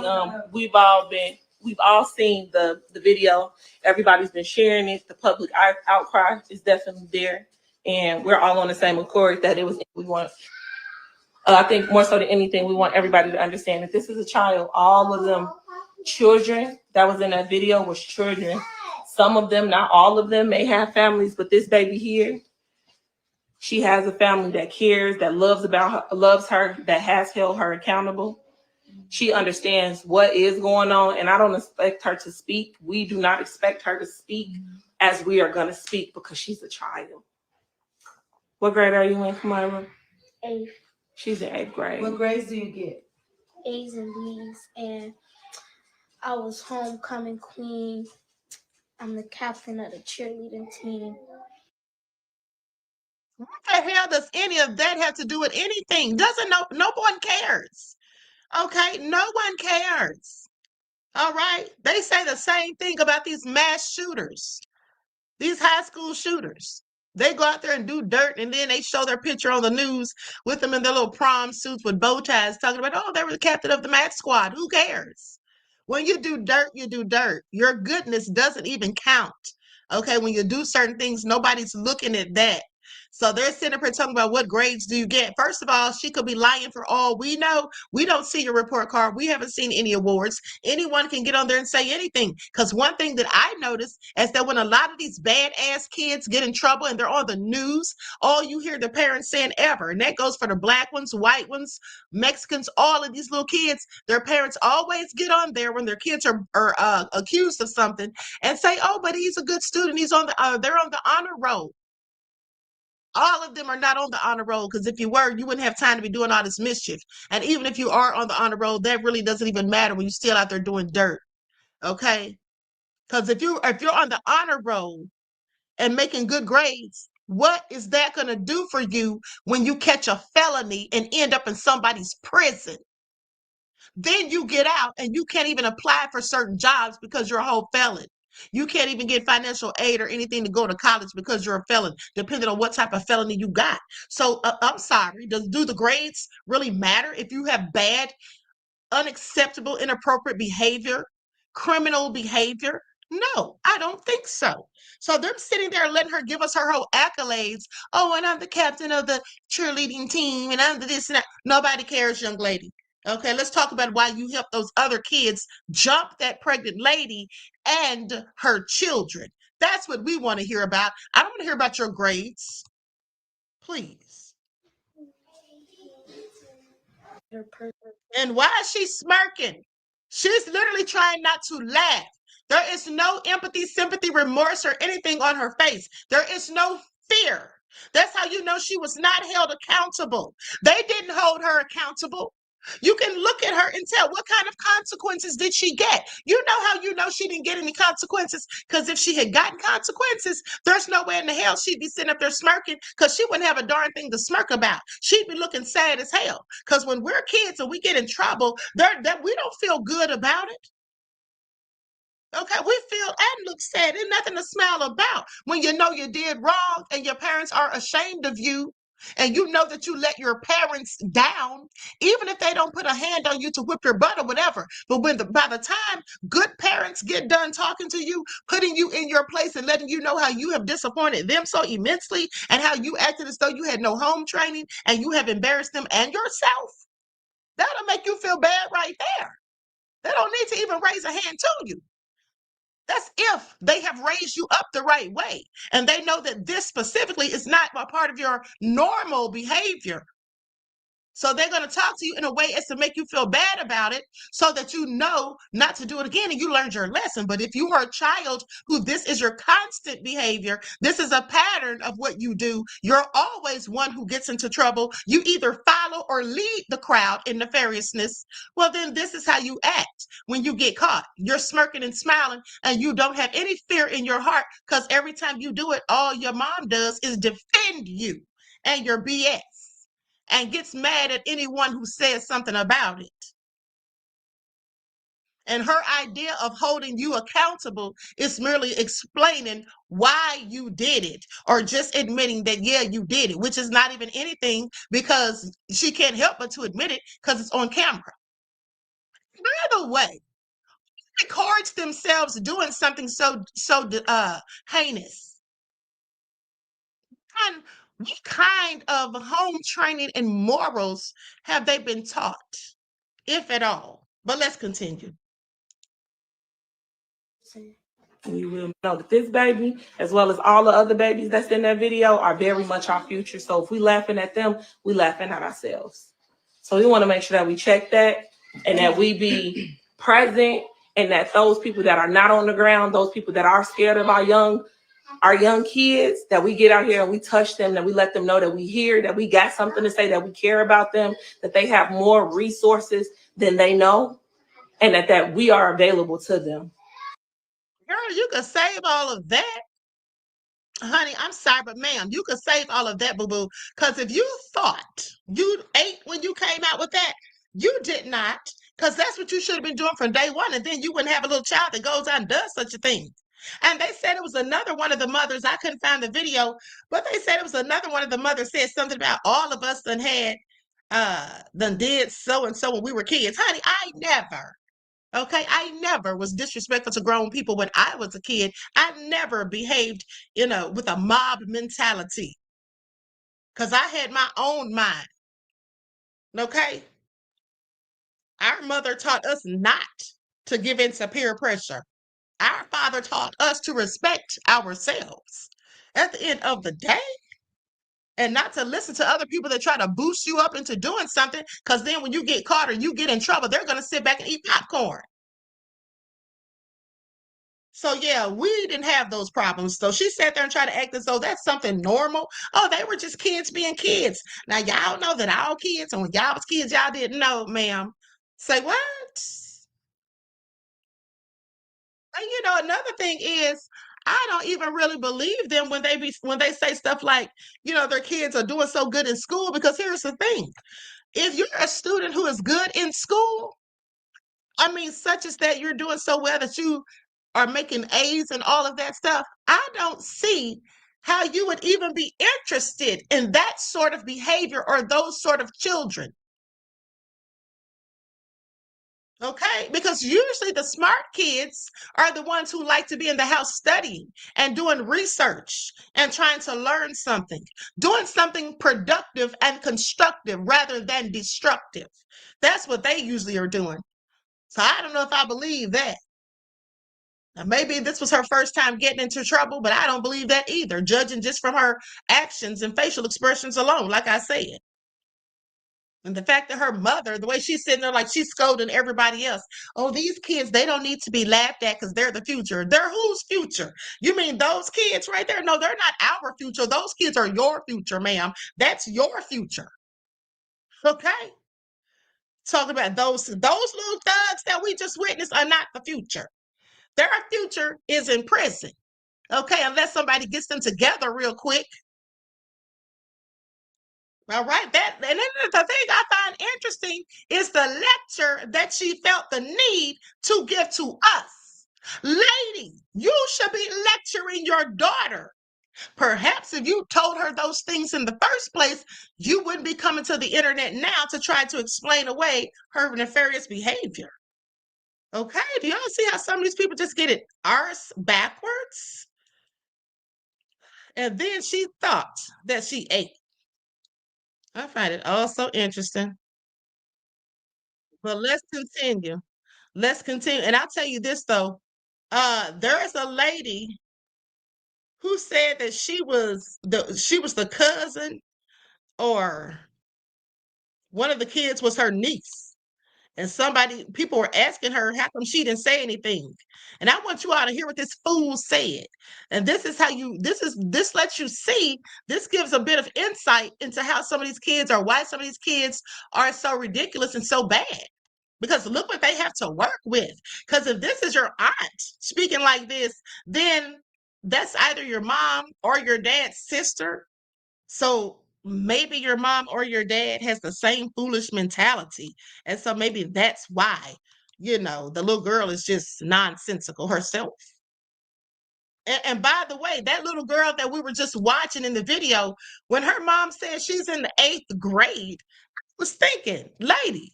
we've all seen the video. Everybody's been sharing it. The public outcry is definitely there. And we're all on the same accord that we want. I think more so than anything, we want everybody to understand that this is a child. All of them children that was in that video was children. Some of them, not all of them, may have families, but this baby here, she has a family that cares, that loves her, that has held her accountable. She understands what is going on, and I don't expect her to speak. We do not expect her to speak as we are going to speak because she's a child. What grade are you in, Kamara? 8th. She's in 8th grade. What grades do you get? A's and B's, and I was homecoming queen. I'm the captain of the cheerleading team. What the hell does any of that have to do with anything? No one cares. Okay, no one cares. All right, they say the same thing about these mass shooters, these high school shooters. They go out there and do dirt, and then they show their picture on the news with them in their little prom suits with bow ties, talking about, oh, they were the captain of the match squad. Who cares? When you do dirt, you do dirt. Your goodness doesn't even count. Okay, when you do certain things, nobody's looking at that. So they're sitting up here talking about what grades do you get. First of all, she could be lying for all we know. We don't see your report card. We haven't seen any awards. Anyone can get on there and say anything. Because one thing that I noticed is that when a lot of these bad-ass kids get in trouble and they're on the news, all you hear the parents saying ever, and that goes for the black ones, white ones, Mexicans, all of these little kids, their parents always get on there when their kids are accused of something and say, oh, but he's a good student. He's on the, they're on the honor roll. All of them are not on the honor roll, because if you were, you wouldn't have time to be doing all this mischief. And even if you are on the honor roll, that really doesn't even matter when you're still out there doing dirt. Okay? Because if you're on the honor roll and making good grades, what is that going to do for you when you catch a felony and end up in somebody's prison? Then you get out and you can't even apply for certain jobs because you're a whole felon. You can't even get financial aid or anything to go to college because you're a felon, depending on what type of felony you got. So I'm sorry, do the grades really matter if you have bad, unacceptable, inappropriate behavior, criminal behavior? No, I don't think so. So they're sitting there letting her give us her whole accolades. Oh, and I'm the captain of the cheerleading team, and I'm the this and that. Nobody cares, young lady. Okay, let's talk about why you helped those other kids jump that pregnant lady and her children. That's what we want to hear about. I don't want to hear about your grades. Please. And why is she smirking? She's literally trying not to laugh. There is no empathy, sympathy, remorse, or anything on her face. There is no fear. That's how you know she was not held accountable. They didn't hold her accountable. You can look at her and tell what kind of consequences did she get. You know how you know she didn't get any consequences? Because if she had gotten consequences, there's no way in the hell she'd be sitting up there smirking, because she wouldn't have a darn thing to smirk about. She'd be looking sad as hell. Because when we're kids and we get in trouble, that we don't feel good about it. Okay, we feel and look sad. There's nothing to smile about when you know you did wrong and your parents are ashamed of you, and you know that you let your parents down, even if they don't put a hand on you to whip your butt or whatever. But by the time good parents get done talking to you, putting you in your place and letting you know how you have disappointed them so immensely and how you acted as though you had no home training and you have embarrassed them and yourself, that'll make you feel bad right there. They don't need to even raise a hand to you. That's if they have raised you up the right way and they know that this specifically is not a part of your normal behavior. So they're going to talk to you in a way as to make you feel bad about it so that you know not to do it again and you learned your lesson. But if you are a child who this is your constant behavior, this is a pattern of what you do, you're always one who gets into trouble. You either follow or lead the crowd in nefariousness. Well, then this is how you act when you get caught. You're smirking and smiling and you don't have any fear in your heart, because every time you do it, all your mom does is defend you and your BS. And gets mad at anyone who says something about it. And her idea of holding you accountable is merely explaining why you did it, or just admitting that, yeah, you did it, which is not even anything, because she can't help but to admit it because it's on camera. By the way, who records themselves doing something so heinous? And what kind of home training and morals have they been taught, if at all? But let's continue. We will know that this baby, as well as all the other babies that's in that video, are very much our future. So if we laughing at them, we laughing at ourselves. So we want to make sure that we check that and that we be present, and that those people that are not on the ground, those people that are scared of our young kids, that we get out here and we touch them, that we let them know that we hear, that we got something to say, that we care about them, that they have more resources than they know, and that we are available to them. Girl, you could save all of that. Honey, I'm sorry, but ma'am, you could save all of that, boo-boo. Because if you thought you ate when you came out with that, you did not. Because that's what you should have been doing from day one. And then you wouldn't have a little child that goes out and does such a thing. And they said it was another one of the mothers. I couldn't find the video, but they said it was another one of the mothers said something about all of us done did so and so when we were kids. Honey, I never. Okay, I never was disrespectful to grown people when I was a kid. I never behaved, with a mob mentality. because I had my own mind. Okay? Our mother taught us not to give in to peer pressure. Our father taught us to respect ourselves at the end of the day and not to listen to other people that try to boost you up into doing something, because then when you get caught or you get in trouble, they're going to sit back and eat popcorn. So yeah, we didn't have those problems. So she sat there and tried to act as though that's something normal. Oh, they were just kids being kids. Now y'all know that all kids, and when y'all was kids, y'all didn't know, ma'am. Say what? And you know, another thing is, I don't even really believe them when they say stuff like, you know, their kids are doing so good in school, because here's the thing. If you're a student who is good in school, I mean, such as that you're doing so well that you are making A's and all of that stuff, I don't see how you would even be interested in that sort of behavior or those sort of children. Okay, because usually the smart kids are the ones who like to be in the house studying and doing research and trying to learn something, doing something productive and constructive rather than destructive. That's what they usually are doing. So I don't know if I believe that. Now, maybe this was her first time getting into trouble, but I don't believe that either, judging just from her actions and facial expressions alone, like I said. And the fact that her mother, the way she's sitting there like she's scolding everybody else. Oh, these kids, they don't need to be laughed at because they're the future. They're whose future? You mean those kids right there? No, they're not our future. Those kids are your future, ma'am. That's your future. Okay? Talking about those little thugs that we just witnessed are not the future. Their future is in prison. Okay, unless somebody gets them together real quick. All right, and then the thing I find interesting is the lecture that she felt the need to give to us. Lady, you should be lecturing your daughter. Perhaps if you told her those things in the first place, you wouldn't be coming to the internet now to try to explain away her nefarious behavior. Okay, do y'all see how some of these people just get it arse backwards? And then she thought that she ate. I find it also interesting. But let's continue. Let's continue. And I'll tell you this though. There's a lady who said that she was the cousin, or one of the kids was her niece. And people were asking her how come she didn't say anything. And I want you all to hear what this fool said. And this lets you see, this gives a bit of insight into how some of these kids, or why some of these kids are so ridiculous and so bad. Because look what they have to work with. Because if this is your aunt speaking like this, then that's either your mom or your dad's sister. So maybe your mom or your dad has the same foolish mentality. And so maybe that's why, the little girl is just nonsensical herself. And by the way, that little girl that we were just watching in the video, when her mom said she's in the 8th grade, I was thinking, lady,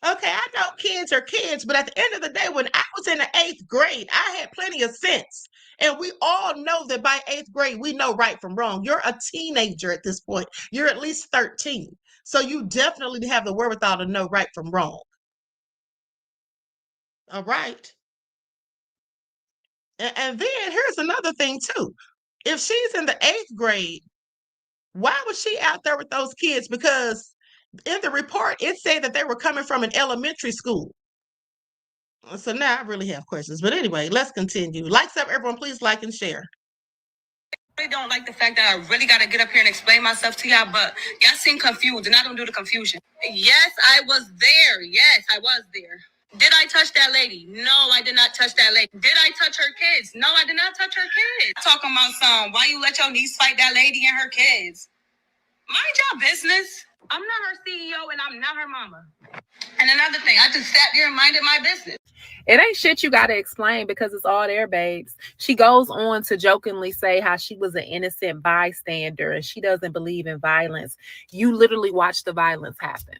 okay, I know kids are kids, but at the end of the day, when I was in the 8th grade, I had plenty of sense. And we all know that by 8th grade, we know right from wrong. You're a teenager at this point. You're at least 13. So you definitely have the wherewithal to know right from wrong. All right. And then here's another thing too. If she's in the 8th grade, why was she out there with those kids? Because in the report, it said that they were coming from an elementary school. So now I really have questions. But anyway, let's continue. Likes up, everyone. Please like and share. I really don't like the fact that I really got to get up here and explain myself to y'all, but y'all seem confused, and I don't do the confusion. Yes, I was there. Yes, I was there. Did I touch that lady? No, I did not touch that lady. Did I touch her kids? No, I did not touch her kids. Talking about some, why you let your niece fight that lady and her kids? Mind your business. I'm not her CEO and I'm not her mama. And another thing, I just sat there and minded my business. It ain't shit you got to explain because it's all there, babes. She goes on to jokingly say how she was an innocent bystander and she doesn't believe in violence. You literally watched the violence happen.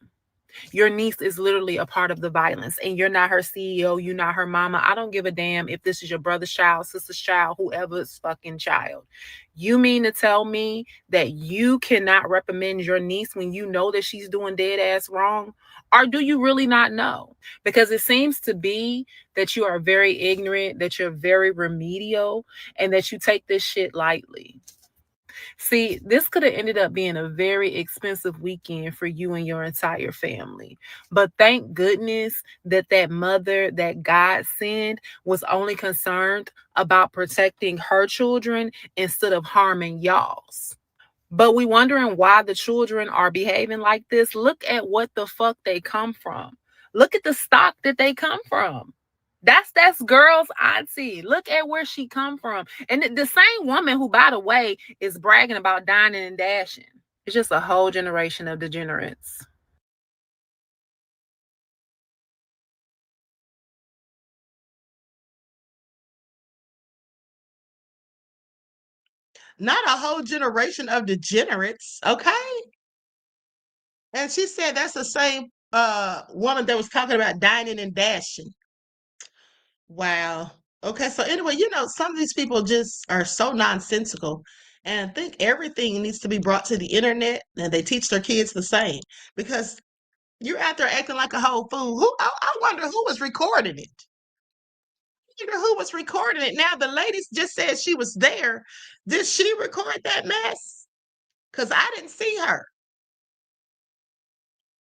Your niece is literally a part of the violence, and you're not her CEO. You're not her mama. I don't give a damn if this is your brother's child, sister's child, whoever's fucking child. You mean to tell me that you cannot reprimand your niece when you know that she's doing dead ass wrong? Or do you really not know? Because it seems to be that you are very ignorant, that you're very remedial, and that you take this shit lightly. See, this could have ended up being a very expensive weekend for you and your entire family. But thank goodness that that mother that God sent was only concerned about protecting her children instead of harming y'all's. But we wondering why the children are behaving like this. Look at what the fuck they come from. Look at the stock that they come from. That's girl's auntie. Look at where she come from. And the same woman who, by the way, is bragging about dining and dashing. It's just a whole generation of degenerates. Not a whole generation of degenerates, okay? And she said that's the same woman that was talking about dining and dashing. Wow. Okay, so anyway, some of these people just are so nonsensical and think everything needs to be brought to the internet, and they teach their kids the same because you're out there acting like a whole fool. I wonder who was recording it. I wonder who was recording it. Now the lady just said she was there. Did she record that mess? Because I didn't see her.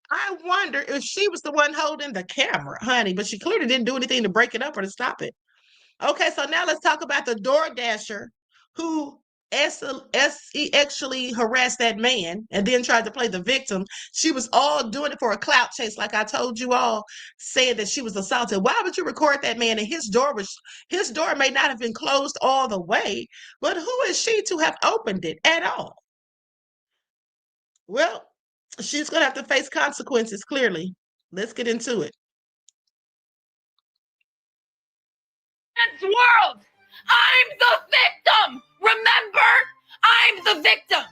I wonder if she was the one holding the camera, honey, but she clearly didn't do anything to break it up or to stop it. Okay, so now let's talk about the DoorDasher who actually harassed that man and then tried to play the victim. She was all doing it for a clout chase, like I told you all, saying that she was assaulted. Why would you record that man? And his door may not have been closed all the way, but who is she to have opened it at all? Well, she's going to have to face consequences, clearly. Let's get into it. World, I'm the victim. Remember, I'm the victim.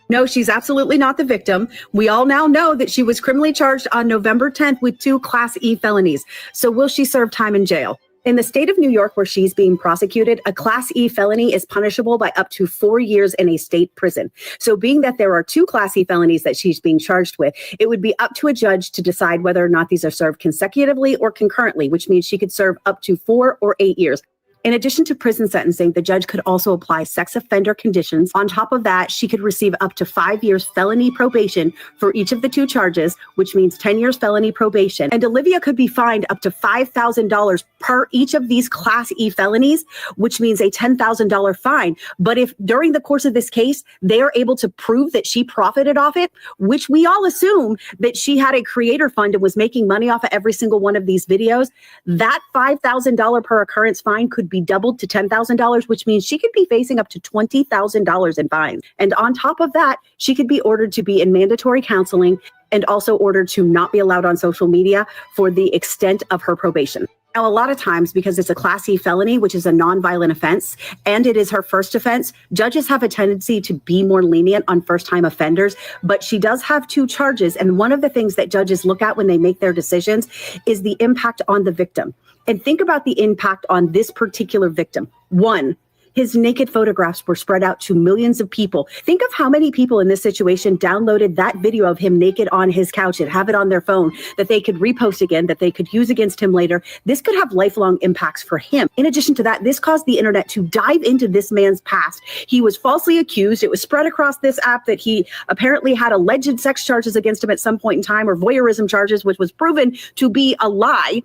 No, she's absolutely not the victim. We all now know that she was criminally charged on November 10th with 2 Class E felonies. So will she serve time in jail? In the state of New York, where she's being prosecuted, a Class E felony is punishable by up to 4 years in a state prison. So being that there are 2 Class E felonies that she's being charged with, it would be up to a judge to decide whether or not these are served consecutively or concurrently, which means she could serve up to 4 or 8 years. In addition to prison sentencing, the judge could also apply sex offender conditions. On top of that, she could receive up to 5 years felony probation for each of the 2 charges, which means 10 years felony probation. And Olivia could be fined up to $5,000 per each of these Class E felonies, which means a $10,000 fine. But if during the course of this case, they are able to prove that she profited off it, which we all assume that she had a creator fund and was making money off of every single one of these videos, that $5,000 per occurrence fine could be doubled to $10,000, which means she could be facing up to $20,000 in fines. And on top of that, she could be ordered to be in mandatory counseling and also ordered to not be allowed on social media for the extent of her probation. Now, a lot of times, because it's a Class E felony, which is a nonviolent offense, and it is her first offense, judges have a tendency to be more lenient on first-time offenders, but she does have 2 charges. And one of the things that judges look at when they make their decisions is the impact on the victim. And think about the impact on this particular victim. 1, his naked photographs were spread out to millions of people. Think of how many people in this situation downloaded that video of him naked on his couch and have it on their phone that they could repost again, that they could use against him later. This could have lifelong impacts for him. In addition to that, this caused the internet to dive into this man's past. He was falsely accused. It was spread across this app that he apparently had alleged sex charges against him at some point in time, or voyeurism charges, which was proven to be a lie.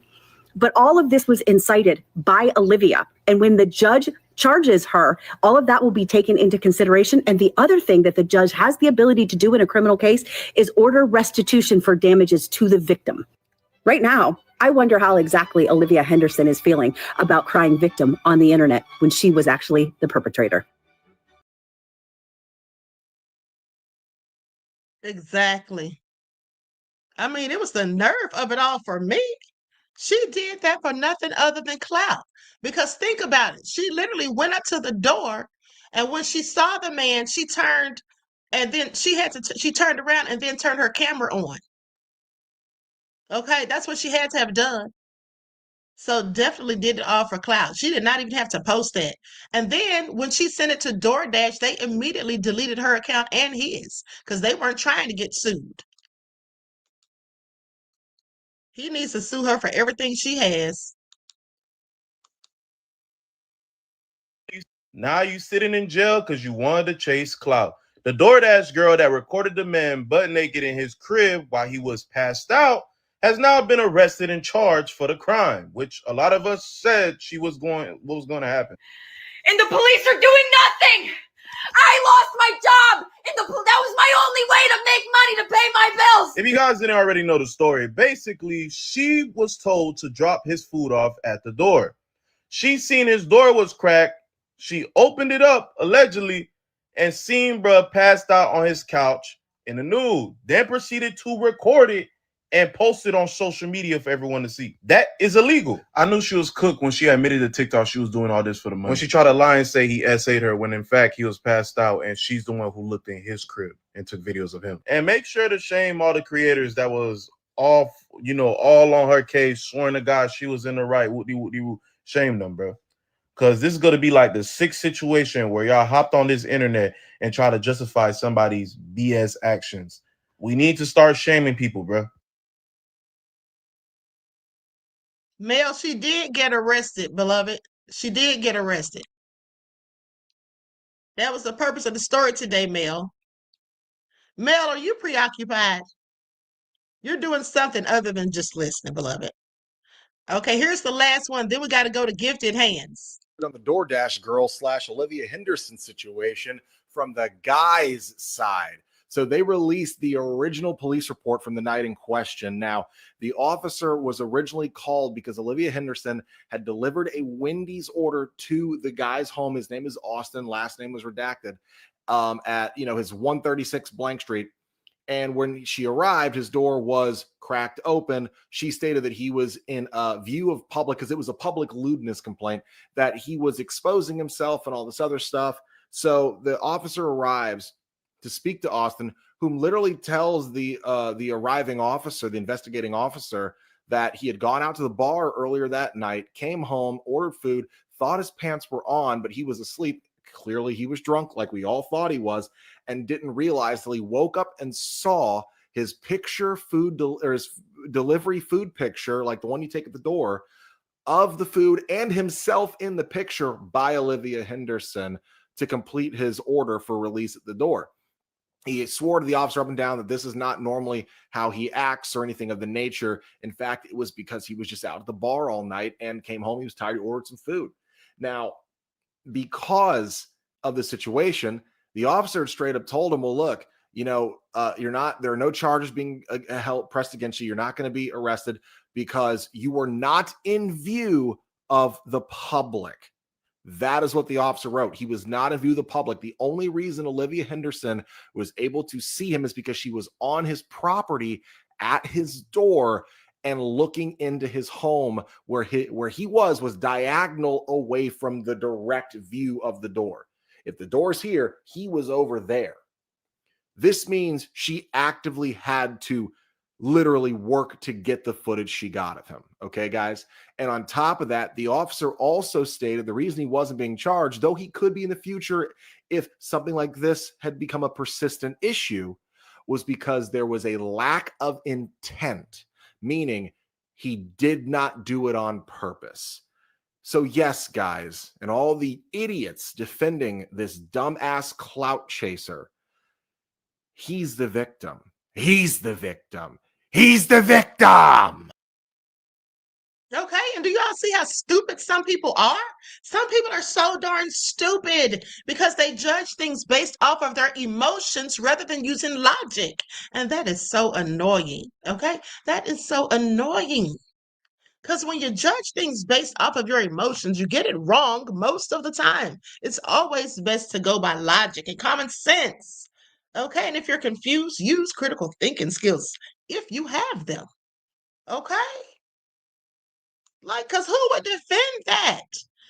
But all of this was incited by Olivia. And when the judge charges her, all of that will be taken into consideration. And the other thing that the judge has the ability to do in a criminal case is order restitution for damages to the victim. Right now, I wonder how exactly Olivia Henderson is feeling about crying victim on the internet when she was actually the perpetrator. Exactly. I mean, it was the nerve of it all for me. She did that for nothing other than clout. Because think about it. She literally went up to the door, and when she saw the man, she turned, and then she turned around and then turned her camera on. Okay, that's what she had to have done. So definitely did it all for clout. She did not even have to post that. And then when she sent it to DoorDash, they immediately deleted her account and his because they weren't trying to get sued. He needs to sue her for everything she has. Now you sitting in jail because you wanted to chase clout. The DoorDash girl that recorded the man butt naked in his crib while he was passed out has now been arrested and charged for the crime, which a lot of us said what was going to happen. And the police are doing nothing. I lost my job, and that was my only way to make money to pay my bills. If you guys didn't already know the story, basically she was told to drop his food off at the door. She seen his door was cracked. She opened it up, allegedly, and seen bruh passed out on his couch in the nude. Then proceeded to record it and post it on social media for everyone to see. That is illegal. I knew she was cooked when she admitted to TikTok she was doing all this for the money. When she tried to lie and say he essayed her, when in fact he was passed out and she's the one who looked in his crib and took videos of him. And make sure to shame all the creators that was all on her case, swearing to God she was in the right. Shame them, bro. Because this is going to be like the sixth situation where y'all hopped on this internet and try to justify somebody's BS actions. We need to start shaming people, bro. Mel, she did get arrested, beloved. She did get arrested. That was the purpose of the story today, Mel. Mel, are you preoccupied? You're doing something other than just listening, beloved. Okay, here's the last one. Then we got to go to Gifted Hands. On the DoorDash girl / Olivia Henderson situation from the guy's side. So they released the original police report from the night in question. Now, the officer was originally called because Olivia Henderson had delivered a Wendy's order to the guy's home. His name is Austin. Last name was redacted at his 136 Blank Street. And when she arrived, his door was cracked open. She stated that he was in view of public, because it was a public lewdness complaint, that he was exposing himself and all this other stuff. So the officer arrives to speak to Austin, whom literally tells the arriving officer, the investigating officer, that he had gone out to the bar earlier that night, came home, ordered food, thought his pants were on, but he was asleep. Clearly, he was drunk, like we all thought he was, and didn't realize till he woke up and saw his picture his delivery food picture, like the one you take at the door, of the food and himself in the picture by Olivia Henderson to complete his order for release at the door. He swore to the officer up and down that this is not normally how he acts or anything of the nature. In fact, it was because he was just out at the bar all night and came home. He was tired. He ordered some food. Now, because of the situation, the officer straight up told him, well, look, there are no charges being pressed against you. You're not going to be arrested because you were not in view of the public. That is what the officer wrote. He was not in view of the public. The only reason Olivia Henderson was able to see him is because she was on his property at his door and looking into his home where he was diagonal away from the direct view of the door. If the door's here, he was over there. This means she actively had to literally work to get the footage she got of him. Okay, guys? And on top of that, the officer also stated the reason he wasn't being charged, though he could be in the future if something like this had become a persistent issue, was because there was a lack of intent, meaning he did not do it on purpose. So yes, guys, and all the idiots defending this dumbass clout chaser, he's the victim. He's the victim. He's the victim. Okay, and do y'all see how stupid some people are? Some people are so darn stupid because they judge things based off of their emotions rather than using logic. And that is so annoying, okay? That is so annoying. Because when you judge things based off of your emotions, you get it wrong most of the time. It's always best to go by logic and common sense. Okay, and if you're confused, use critical thinking skills if you have them. Okay? Like, because who would defend that?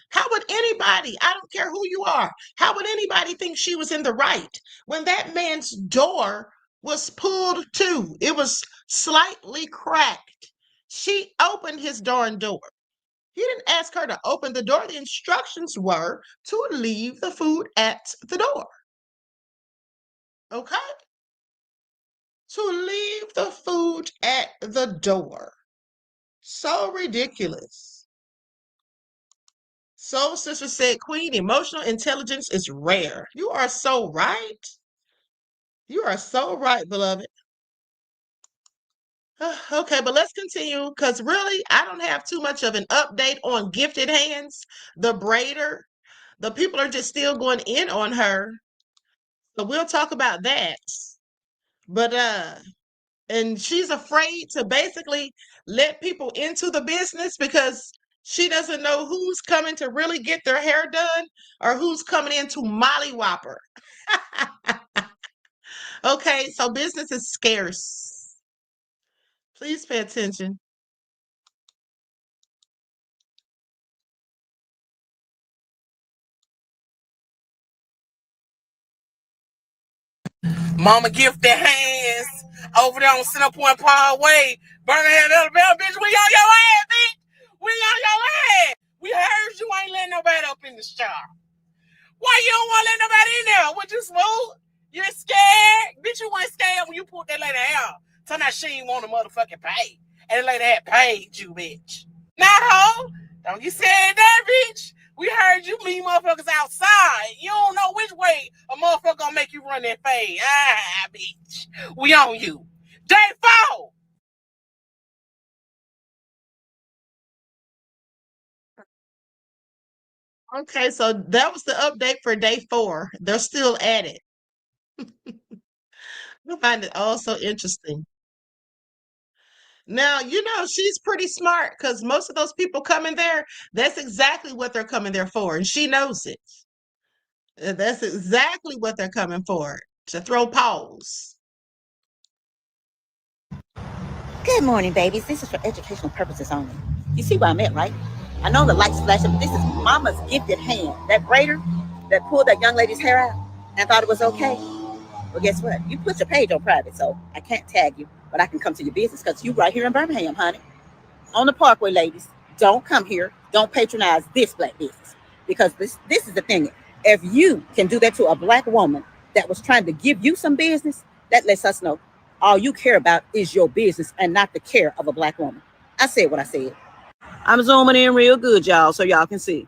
How would anybody, I don't care who you are, how would anybody think she was in the right when that man's door was pulled to? It was slightly cracked. She opened his darn door. He didn't ask her to open the door. The instructions were to leave the food at the door. Okay? To leave the food at the door. So ridiculous. Soul Sister said, Queen, emotional intelligence is rare. You are so right. You are so right, beloved. Okay, but let's continue because really, I don't have too much of an update on Gifted Hands, the braider. The people are just still going in on her. So we'll talk about that. But and she's afraid to basically let people into the business because she doesn't know who's coming to really get their hair done or who's coming in to mollywop her. Okay, so business is scarce. Please pay attention. Mama Gifted Hands over there on Centerpoint Parkway, Birmingham, Alabama, bitch. We on your ass, bitch. We on your ass. We heard you ain't letting nobody up in the shop. Why you don't want to let nobody in there? What, you smooth? You're scared? Bitch, you weren't scared when you pulled that lady out. Tell that she ain't want to motherfucking pay. And the lady had paid you, bitch. Not hoe. Don't you say that, bitch. We heard you meet motherfuckers outside. You don't know which way a motherfucker gonna make you run that fade. Ah, bitch. We on you. Day 4. Okay, so that was the update for day 4. They're still at it. I find it also interesting. Now, you know, she's pretty smart because most of those people coming there, that's exactly what they're coming there for. And she knows it. That's exactly what they're coming for, to throw paws. Good morning, babies. This is for educational purposes only. You see where I'm at, right? I know the light's flashing, but this is Mama's Gifted Hand. That braider that pulled that young lady's hair out and thought it was okay. Well, guess what? You put your page on private, so I can't tag you, but I can come to your business because you right here in Birmingham, honey. On the Parkway, ladies. Don't come here. Don't patronize this black business. Because this is the thing. If you can do that to a black woman that was trying to give you some business, that lets us know all you care about is your business and not the care of a black woman. I said what I said. I'm zooming in real good, y'all, so y'all can see.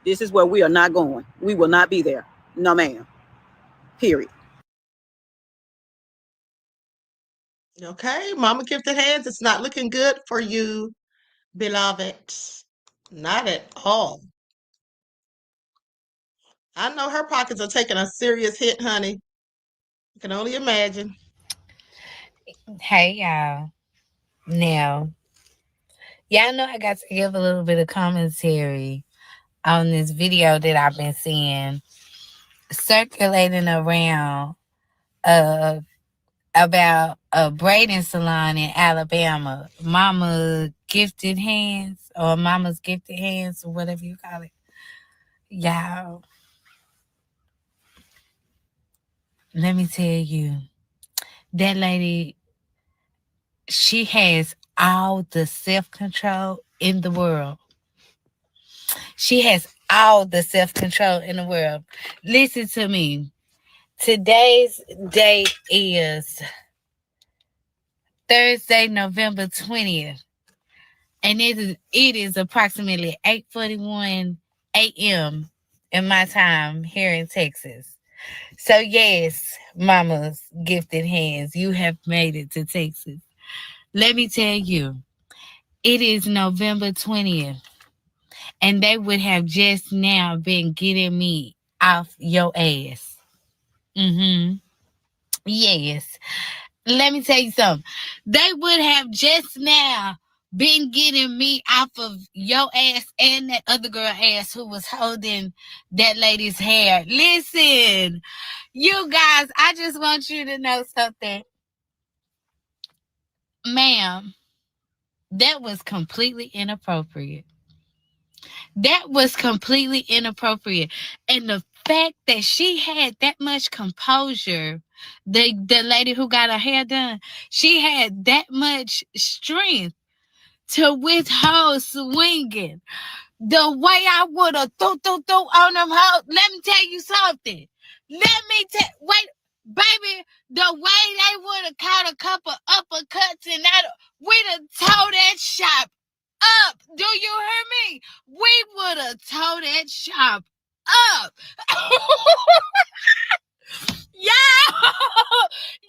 This is where we are not going. We will not be there. No, ma'am. Period. Okay, Mama Gifted Hands, it's not looking good for you, beloved. Not at all. I know her pockets are taking a serious hit, honey. I can only imagine. Hey, y'all. Now, y'all know I got to give a little bit of commentary on this video that I've been seeing circulating around about a braiding salon in Alabama, Mama's Gifted Hands, or whatever you call it. Y'all, let me tell you, that lady, she has all the self-control in the world. She has all the self-control in the world. Listen to me. Today's date is Thursday, November 20th. And it is approximately 8:41 a.m. in my time here in Texas. So yes, Mama's Gifted Hands, you have made it to Texas. Let me tell you, it is November 20th. And they would have just now been getting me off your ass. Yes. Let me tell you something. They would have just now been getting me off of your ass and that other girl ass who was holding that lady's hair. Listen, you guys, I just want you to know something. Ma'am, that was completely inappropriate. That was completely inappropriate. And the fact that she had that much composure, the lady who got her hair done, she had that much strength to with hoes swinging. The way I would have threw on them hoes. Let me tell you something. Wait, baby, the way they would have caught a couple uppercuts and we'd have tore that shop up. Do you hear me? We would have tore that shop up. Yeah,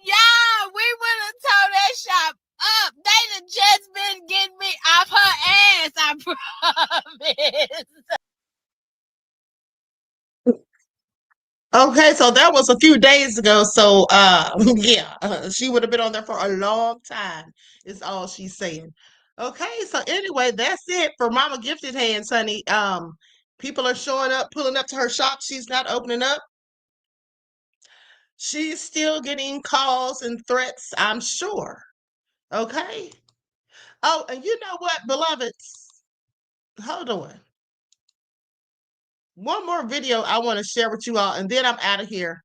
yeah, we would have tore that shop up. They'd have just been getting me off her ass, I promise. Okay, so that was a few days ago. So, yeah, she would have been on there for a long time, is all she's saying. Okay, so anyway, that's it for Mama Gifted Hands, honey. People are showing up, pulling up to her shop. She's not opening up. She's still getting calls and threats, I'm sure. Okay. Oh, and you know what, beloveds? Hold on. One more video I want to share with you all, and then I'm out of here.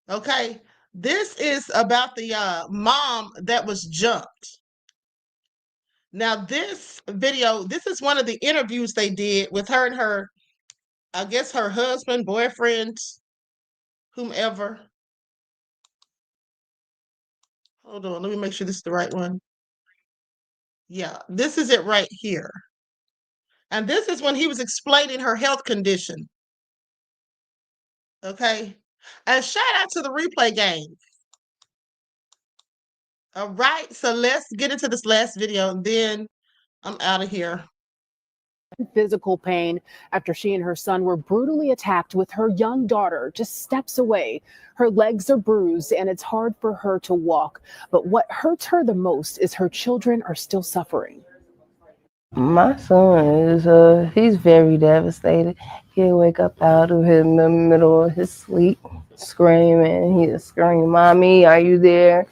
Okay. This is about the mom that was jumped. Now, this video, this is one of the interviews they did with her and her, I guess her husband, boyfriend, whomever. Hold on, let me make sure this is the right one. Yeah, this is it right here. And this is when he was explaining her health condition. Okay. And shout out to the replay game. All right, so let's get into this last video and then I'm out of here. Physical pain after she and her son were brutally attacked with her young daughter just steps away. Her legs are bruised and it's hard for her to walk. But what hurts her the most is her children are still suffering. My son is he's very devastated. He'll wake up out of him in the middle of his sleep screaming. He'll scream, "Mommy, are you there?"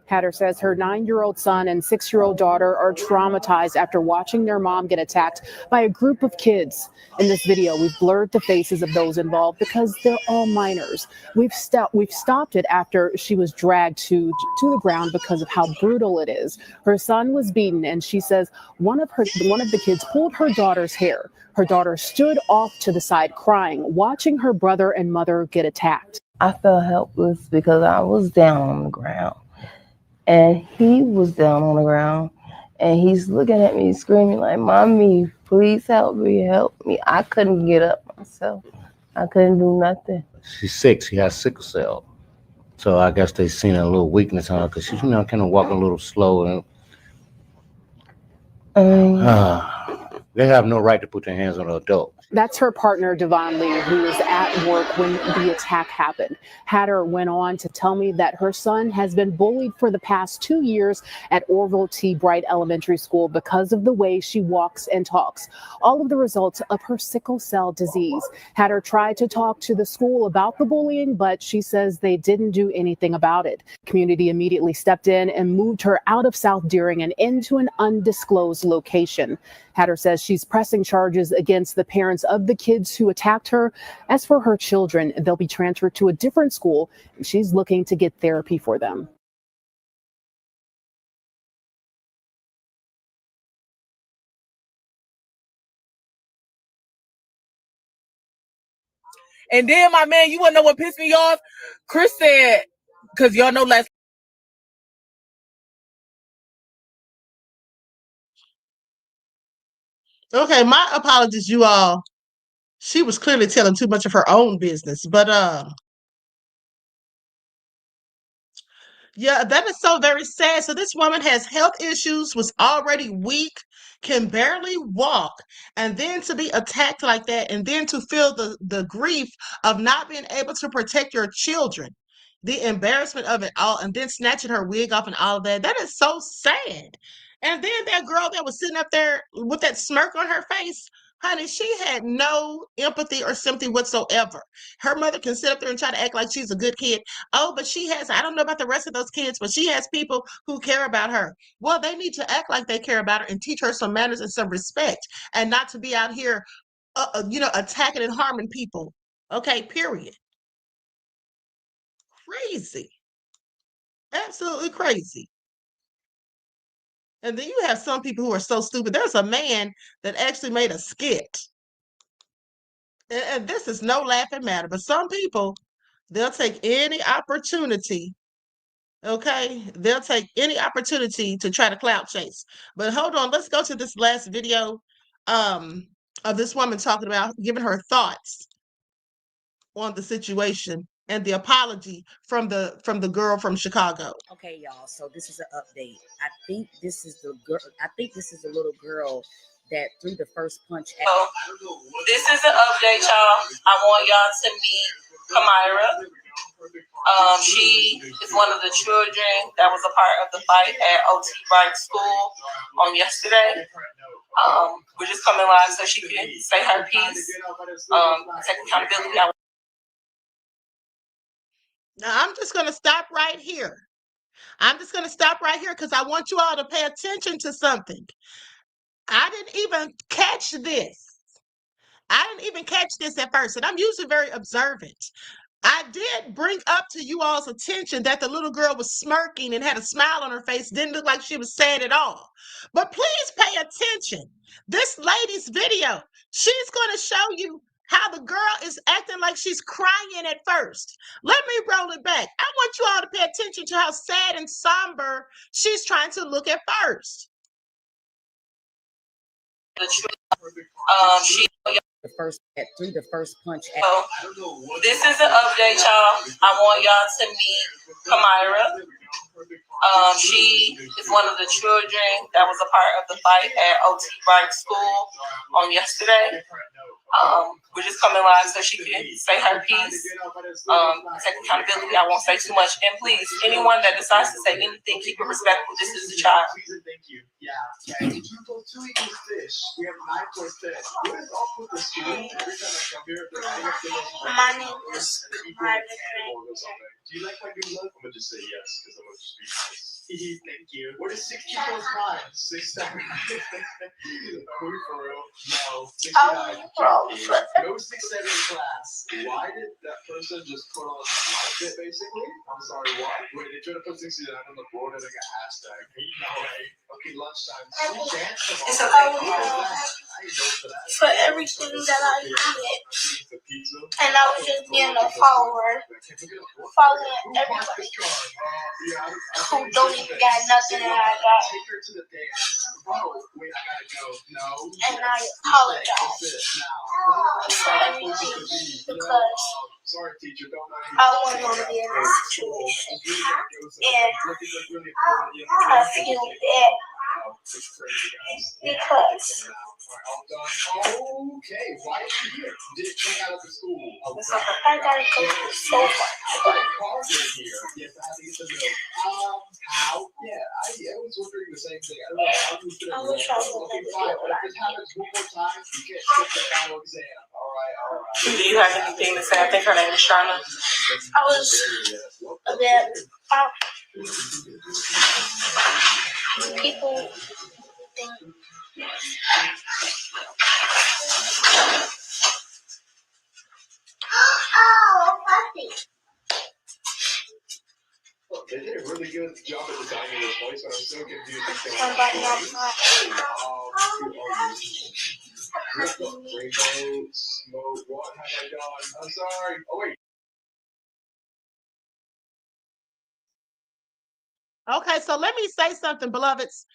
Hatter says her 9-year-old son and 6-year-old daughter are traumatized after watching their mom get attacked by a group of kids. In this video, we've blurred the faces of those involved because they're all minors. We've stopped it after she was dragged to the ground because of how brutal it is. Her son was beaten, and she says one of the kids pulled her daughter's hair. Her daughter stood off to the side crying, watching her brother and mother get attacked. I felt helpless because I was down on the ground. And he was down on the ground and he's looking at me screaming like, "Mommy, please help me, help me." I couldn't get up myself. I couldn't do nothing. She's sick. She has sickle cell. So I guess they seen a little weakness on her because she's, kind of walking a little slow. And they have no right to put their hands on an adult. That's her partner, Devon Lee, who was at work when the attack happened. Hatter went on to tell me that her son has been bullied for the past 2 years at Orville T. Bright Elementary School because of the way she walks and talks, all of the results of her sickle cell disease. Hatter tried to talk to the school about the bullying, but she says they didn't do anything about it. Community immediately stepped in and moved her out of South Deering and into an undisclosed location. Hatter says she's pressing charges against the parents of the kids who attacked her. As for her children, they'll be transferred to a different school, and she's looking to get therapy for them. And then, my man, you want to know what pissed me off? Chris said, because y'all know last. Okay, my apologies, you all. She was clearly telling too much of her own business, but yeah, that is so very sad. So this woman has health issues, was already weak, can barely walk, and then to be attacked like that, and then to feel the grief of not being able to protect your children, the embarrassment of it all, and then snatching her wig off and all of that. That is so sad. And then that girl that was sitting up there with that smirk on her face, honey, she had no empathy or sympathy whatsoever. Her mother can sit up there and try to act like she's a good kid. Oh, but she has, I don't know about the rest of those kids, but she has people who care about her. Well, they need to act like they care about her and teach her some manners and some respect and not to be out here, attacking and harming people. Okay, period. Crazy. Absolutely crazy. And then you have some people who are so stupid. There's a man that actually made a skit. And this is no laughing matter, but some people, they'll take any opportunity. Okay, they'll take any opportunity to try to clout chase. But hold on, let's go to this last video of this woman talking about giving her thoughts on the situation and the apology from the girl from Chicago. Okay, y'all. So this is an update. I think this is the girl. I think this is the little girl that threw the first punch at. So this is an update, y'all. I want y'all to meet Kamira. She is one of the children that was a part of the fight at OT Bright School on yesterday. We're just coming live so she can say her piece, take accountability. Now, I'm just going to stop right here. I'm just going to stop right here because I want you all to pay attention to something. I didn't even catch this. I didn't even catch this at first, and I'm usually very observant. I did bring up to you all's attention that the little girl was smirking and had a smile on her face. Didn't look like she was sad at all. But please pay attention. This lady's video, she's going to show you how the girl is acting like she's crying at first. Let me roll it back. I want you all to pay attention to how sad and somber she's trying to look at first. She threw the first punch at. So this is an update, y'all. I want y'all to meet Kamira. She is one of the children that was a part of the fight at OT Bright School on yesterday. We're just coming live so she can say her piece, take accountability. I won't say too much. And please, anyone that decides to say anything, keep it respectful. This is a child. Thank you. Yeah. 2 + 2 = fish. We have 9 + 10. What is up with the school? Every time I come here, My name is Kamira. do you like my new look? I'm gonna just say yes because I'm gonna just be nice. Thank you. What is 60 + 5? 67. Are we for real? No. 69. No 67 class. Why did that person just put on an outfit basically? I'm sorry, what? Wait, they tried to put 69 on the board and like a hashtag. No way. Okay, lunchtime. She danced It's tomorrow. for everything that I did. And I was just being a follower. Following everybody who don't even got nothing that I got. And I apologize for everything because I wasn't going to be in this situation. And I feel bad because okay, why are you here? Did it check out of the school? I gotta go to the sofa. Yes, I think it's a no. How? Yeah, I was wondering the same thing. I don't know. I wish I was okay, fine. But if this happens one more time, you can't skip the final exam. All right. Do you have anything to say? I think her name is Shauna. I was a bit people think They did a really good job at designing this place, and I'm still confused. somebody else Rainbow, smoke, what have I done? I'm sorry. Oh, wait. Okay, so let me say something, beloveds.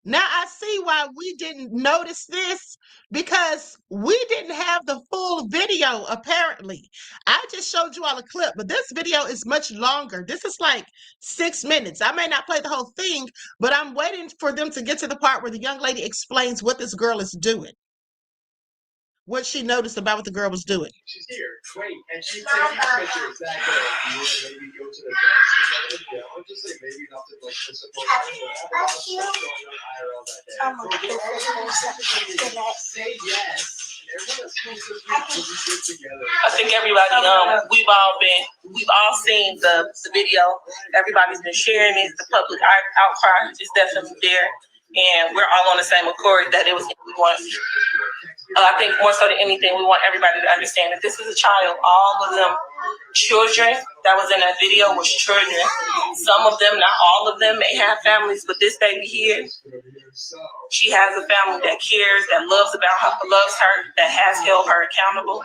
Now I see why we didn't notice this, because we didn't have the full video, apparently. I just showed you all a clip, but this video is much longer. This is like 6 minutes. I may not play the whole thing, but I'm waiting for them to get to the part where the young lady explains what this girl is doing. What she noticed about what the girl was doing. She's here. Wait, and she's taking pictures. That girl. You want to maybe go to the desk? I'll just say maybe nothing like this. Say yes. I think everybody, we've all seen the video. Everybody's been sharing it. The public outcry is definitely there, and we're all on the same accord that it was. We want. I think more so than anything, we want everybody to understand that this is a child. All of them children that was in that video was children. Some of them, not all of them, may have families, but this baby here, she has a family that cares, that loves her, that has held her accountable.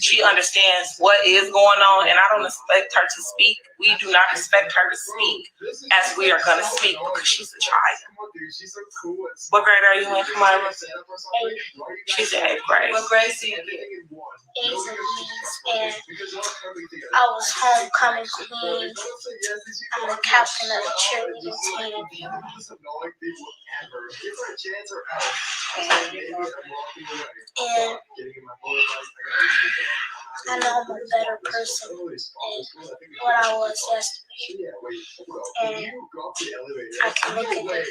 She understands what is going on, and I don't expect her to speak. We do not expect her to speak as we are going to speak because she's a child. What grade are you in, Kamara? She's in 8th grade. What grade do you get? 8th and I was homecoming queen. I'm the captain of the cheerleading team. And I know I'm a better person than what I was yesterday. And I can make a difference.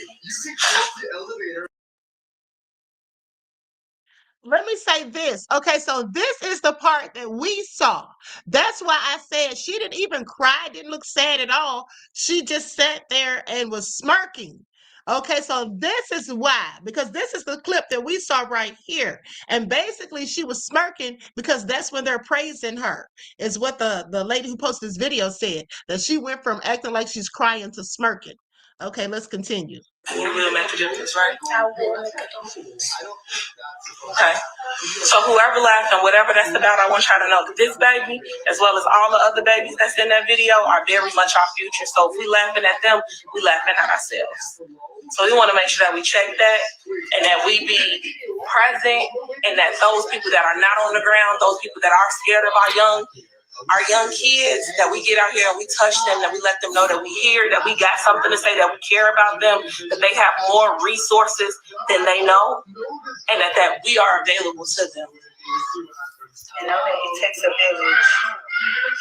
Let me say this. Okay, so this is the part that we saw. That's why I said she didn't even cry, didn't look sad at all. She just sat there and was smirking. Okay, so this is why, because this is the clip that we saw right here. And basically she was smirking because that's when they're praising her, is what the lady who posted this video said, that she went from acting like she's crying to smirking. Okay, let's continue. You will make a difference, right? I will make a difference. Okay. So whoever laughing, whatever that's about, I want y'all to know that this baby, as well as all the other babies that's in that video, are very much our future. So if we laughing at them, we laughing at ourselves. So we want to make sure that we check that and that we be present, and that those people that are not on the ground, those people that are scared of our young kids, that we get out here and we touch them, that we let them know that we here, that we got something to say, that we care about them, that they have more resources than they know, and that we are available to them. And I think it takes a village.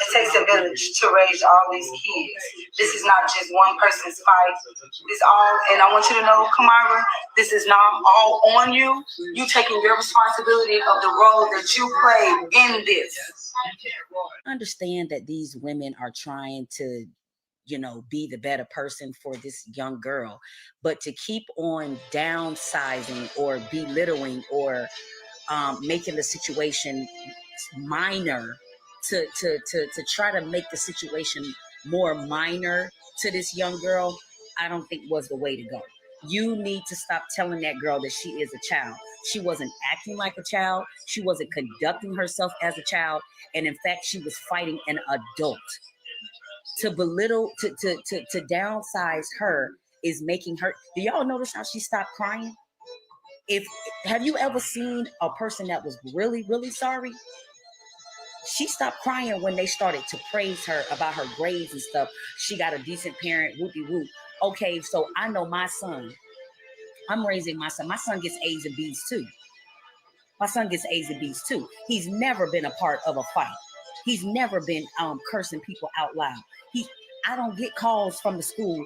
It takes a village to raise all these kids. This is not just one person's fight. This all, and I want you to know, Kamara, this is not all on you. You taking your responsibility of the role that you played in this. Understand that these women are trying to, be the better person for this young girl, but to keep on downsizing or belittling or making the situation minor, to try to make the situation more minor to this young girl, I don't think was the way to go. You need to stop telling that girl that she is a child. She wasn't acting like a child. She wasn't conducting herself as a child. And in fact, she was fighting an adult. To belittle, to downsize her is making her. Do y'all notice how she stopped crying? Have you ever seen a person that was really, really sorry? She stopped crying when they started to praise her about her grades and stuff. She got a decent parent, whoopie-whoop. Okay, so I know my son. I'm raising my son. My son gets A's and B's too. He's never been a part of a fight. He's never been cursing people out loud. I don't get calls from the school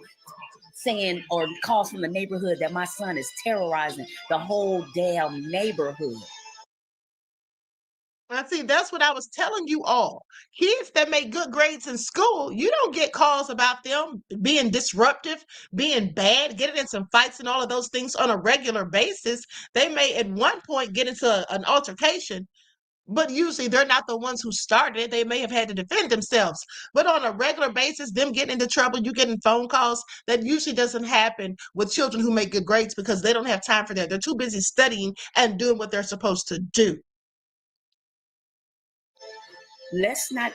saying, or calls from the neighborhood, that my son is terrorizing the whole damn neighborhood. I see, that's what I was telling you all. Kids that make good grades in school, you don't get calls about them being disruptive, being bad, getting in some fights and all of those things on a regular basis. They may at one point get into an altercation, but usually they're not the ones who started it. They may have had to defend themselves. But on a regular basis, them getting into trouble, you getting phone calls, that usually doesn't happen with children who make good grades because they don't have time for that. They're too busy studying and doing what they're supposed to do. Let's not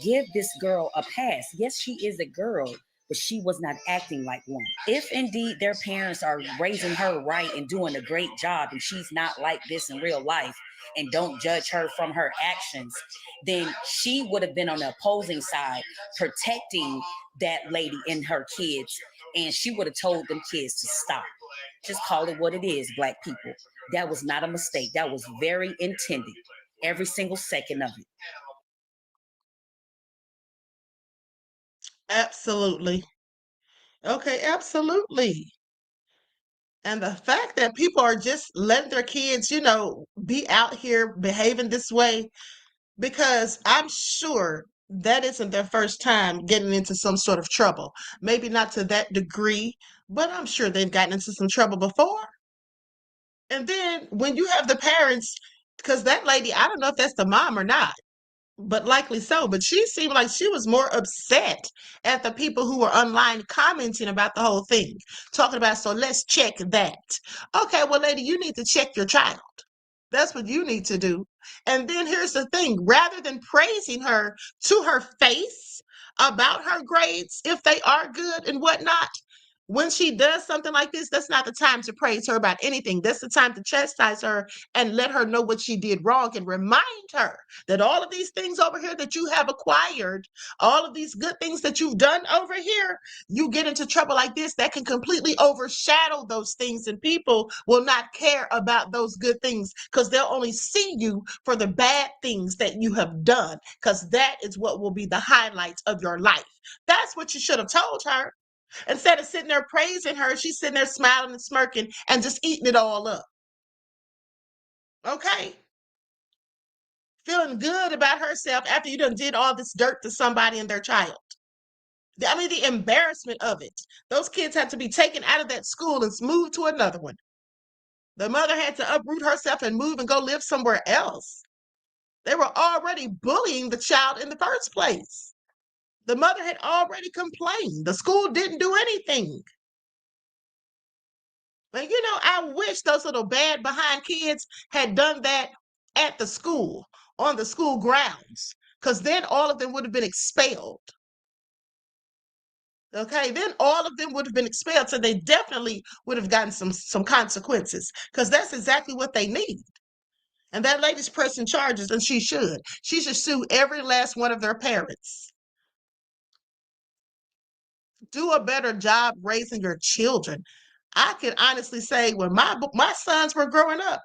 give this girl a pass. Yes, she is a girl, but she was not acting like one. If indeed their parents are raising her right and doing a great job, and she's not like this in real life, and don't judge her from her actions, then she would have been on the opposing side, protecting that lady and her kids, and she would have told them kids to stop. Just call it what it is, Black people. That was not a mistake. That was very intended. Every single second of it. Absolutely. Okay, absolutely. And the fact that people are just letting their kids, be out here behaving this way, because I'm sure that isn't their first time getting into some sort of trouble. Maybe not to that degree, but I'm sure they've gotten into some trouble before. And then when you have the parents, because that lady, I don't know if that's the mom or not, but likely so. But she seemed like she was more upset at the people who were online commenting about the whole thing, talking about, so let's check that. Okay, well, lady, you need to check your child. That's what you need to do. And then here's the thing, rather than praising her to her face about her grades, if they are good and whatnot, when she does something like this, that's not the time to praise her about anything. That's the time to chastise her and let her know what she did wrong and remind her that all of these things over here that you have acquired, all of these good things that you've done over here, you get into trouble like this, that can completely overshadow those things, and people will not care about those good things because they'll only see you for the bad things that you have done, because that is what will be the highlights of your life. That's what you should have told her. Instead of sitting there praising her, she's sitting there smiling and smirking and just eating it all up. Okay? Feeling good about herself after you done did all this dirt to somebody and their child. I mean, the embarrassment of it. Those kids had to be taken out of that school and moved to another one. The mother had to uproot herself and move and go live somewhere else. They were already bullying the child in the first place. The mother had already complained. The school didn't do anything. But you know, I wish those little bad behind kids had done that at the school, on the school grounds, because then all of them would have been expelled. Okay, then all of them would have been expelled, so they definitely would have gotten some consequences, because that's exactly what they need. And that lady's pressing charges, and she should. She should sue every last one of their parents. Do a better job raising your children. I can honestly say, when my sons were growing up,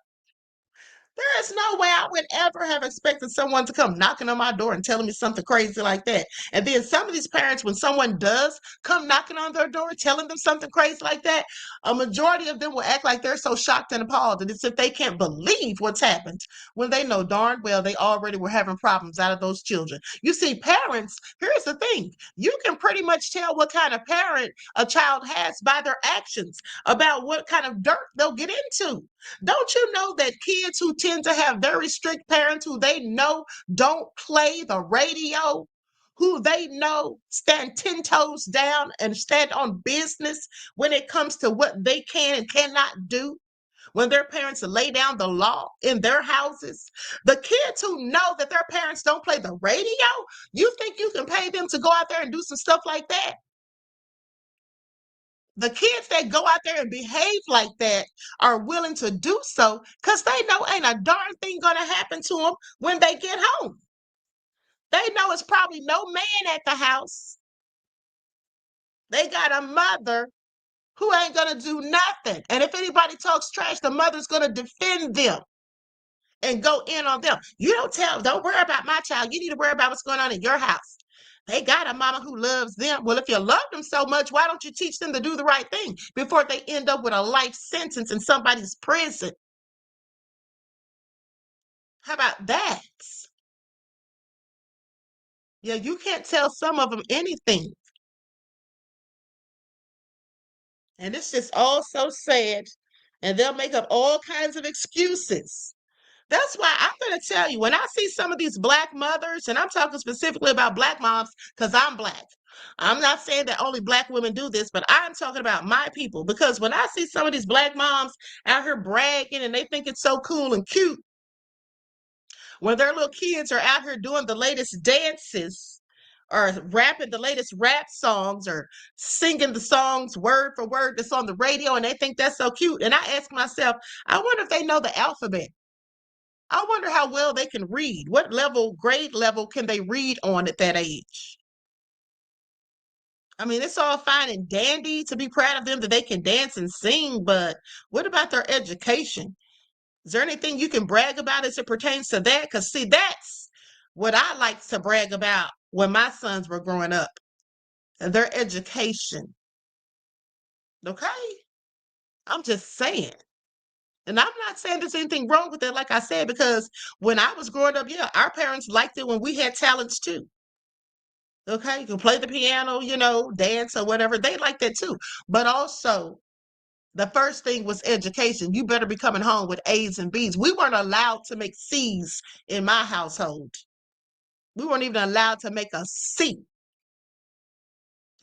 there is no way I would ever have expected someone to come knocking on my door and telling me something crazy like that. And then some of these parents, when someone does come knocking on their door, telling them something crazy like that, a majority of them will act like they're so shocked and appalled that it's if they can't believe what's happened, when they know darn well they already were having problems out of those children. You see, parents, here's the thing. You can pretty much tell what kind of parent a child has by their actions, about what kind of dirt they'll get into. Don't you know that kids who tend to have very strict parents who they know don't play the radio, who they know stand 10 toes down and stand on business when it comes to what they can and cannot do, when their parents lay down the law in their houses? The kids who know that their parents don't play the radio, you think you can pay them to go out there and do some stuff like that? The kids that go out there and behave like that are willing to do so because they know ain't a darn thing going to happen to them when they get home. They know it's probably no man at the house. They got a mother who ain't going to do nothing. And if anybody talks trash, the mother's going to defend them and go in on them. You don't worry about my child. You need to worry about what's going on in your house. They got a mama who loves them. Well, if you love them so much, why don't you teach them to do the right thing before they end up with a life sentence in somebody's prison? How about that? Yeah, you can't tell some of them anything. And it's just all so sad. And they'll make up all kinds of excuses. That's why I'm going to tell you, when I see some of these Black mothers, and I'm talking specifically about Black moms because I'm Black. I'm not saying that only Black women do this, but I'm talking about my people. Because when I see some of these Black moms out here bragging and they think it's so cool and cute, when their little kids are out here doing the latest dances or rapping the latest rap songs or singing the songs word for word that's on the radio, and they think that's so cute. And I ask myself, I wonder if they know the alphabet. I wonder how well they can read. What grade level can they read on at that age? I mean, it's all fine and dandy to be proud of them that they can dance and sing, but what about their education? Is there anything you can brag about as it pertains to that? Because, see, that's what I like to brag about when my sons were growing up, their education. Okay? I'm just saying. And I'm not saying there's anything wrong with it, like I said, because when I was growing up, yeah, our parents liked it when we had talents too. Okay, you can play the piano, dance or whatever. They liked that too. But also, the first thing was education. You better be coming home with A's and B's. We weren't allowed to make C's in my household. We weren't even allowed to make a seat.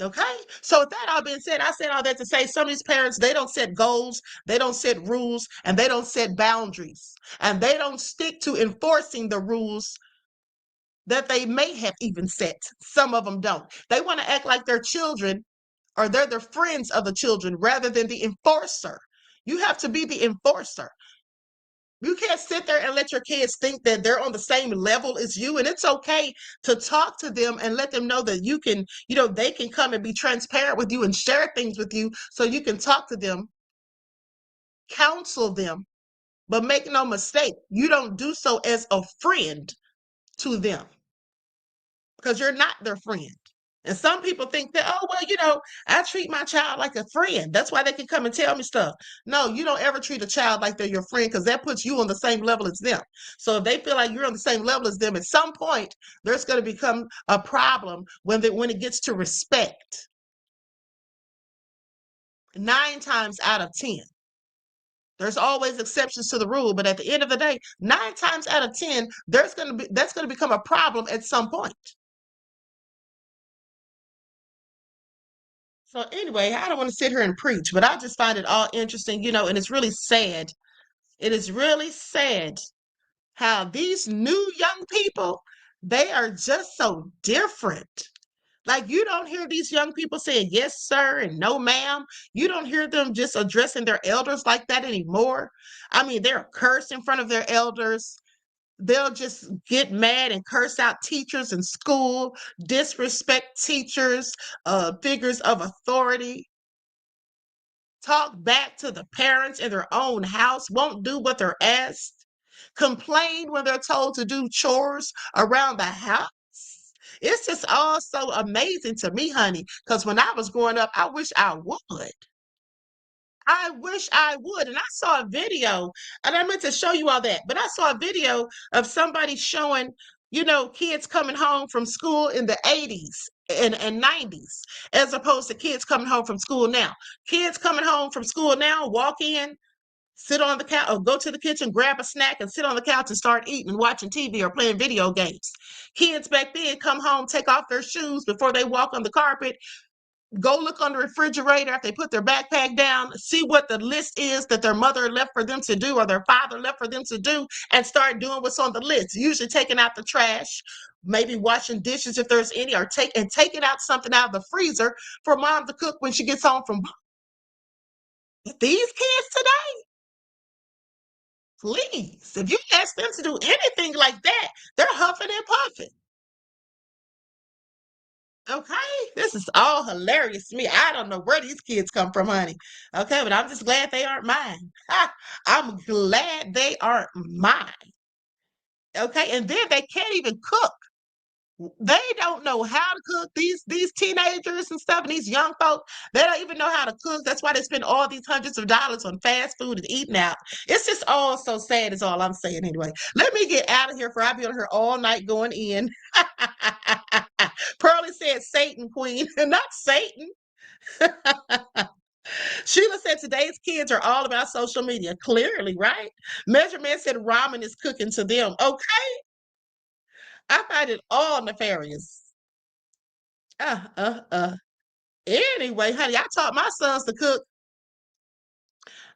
Okay? So with that all being said, I said all that to say some of these parents, they don't set goals, they don't set rules, and they don't set boundaries. And they don't stick to enforcing the rules that they may have even set. Some of them don't. They want to act like they're children or they're the friends of the children rather than the enforcer. You have to be the enforcer. You can't sit there and let your kids think that they're on the same level as you. And it's okay to talk to them and let them know that you can, they can come and be transparent with you and share things with you so you can talk to them, counsel them, but make no mistake, you don't do so as a friend to them because you're not their friend. And some people think that, oh, well, I treat my child like a friend. That's why they can come and tell me stuff. No, you don't ever treat a child like they're your friend because that puts you on the same level as them. So if they feel like you're on the same level as them, at some point, there's going to become a problem when it gets to respect. 9 times out of 10. There's always exceptions to the rule, but at the end of the day, 9 times out of 10, that's going to become a problem at some point. So anyway, I don't want to sit here and preach, but I just find it all interesting, and it's really sad. It is really sad how these new young people, they are just so different. Like you don't hear these young people saying yes, sir, and no, ma'am. You don't hear them just addressing their elders like that anymore. I mean, they're curse in front of their elders. They'll just get mad and curse out teachers in school, disrespect teachers, figures of authority. Talk back to the parents in their own house, won't do what they're asked, complain when they're told to do chores around the house. It's just all so amazing to me, honey, because when I was growing up, I wish I would. I wish I would. And I saw a video, and I meant to show you all that, but I saw a video of somebody showing, kids coming home from school in the 80s and 90s, as opposed to kids coming home from school now. Kids coming home from school now, walk in, sit on the couch, or go to the kitchen, grab a snack, and sit on the couch and start eating and watching TV or playing video games. Kids back then come home, take off their shoes before they walk on the carpet, go look on the refrigerator after they put their backpack down, see what the list is that their mother left for them to do or their father left for them to do, and start doing what's on the list. Usually taking out the trash, maybe washing dishes if there's any, or taking out something out of the freezer for mom to cook when she gets home from. But these kids today, please, if you ask them to do anything like that, they're huffing and puffing. Okay, this is all hilarious to me. I don't know where these kids come from, honey. Okay, but I'm just glad they aren't mine. I'm glad they aren't mine. Okay, and then they can't even cook. They don't know how to cook. These teenagers and stuff, and these young folk, they don't even know how to cook. That's why they spend all these hundreds of dollars on fast food and eating out. It's just all so sad is all I'm saying anyway. Let me get out of here for I'll be on here all night going in. Pearlie said Satan queen, not Satan. Sheila said today's kids are all about social media. Clearly, right? Measurement said ramen is cooking to them. Okay. I find it all nefarious. Anyway, honey, I taught my sons to cook.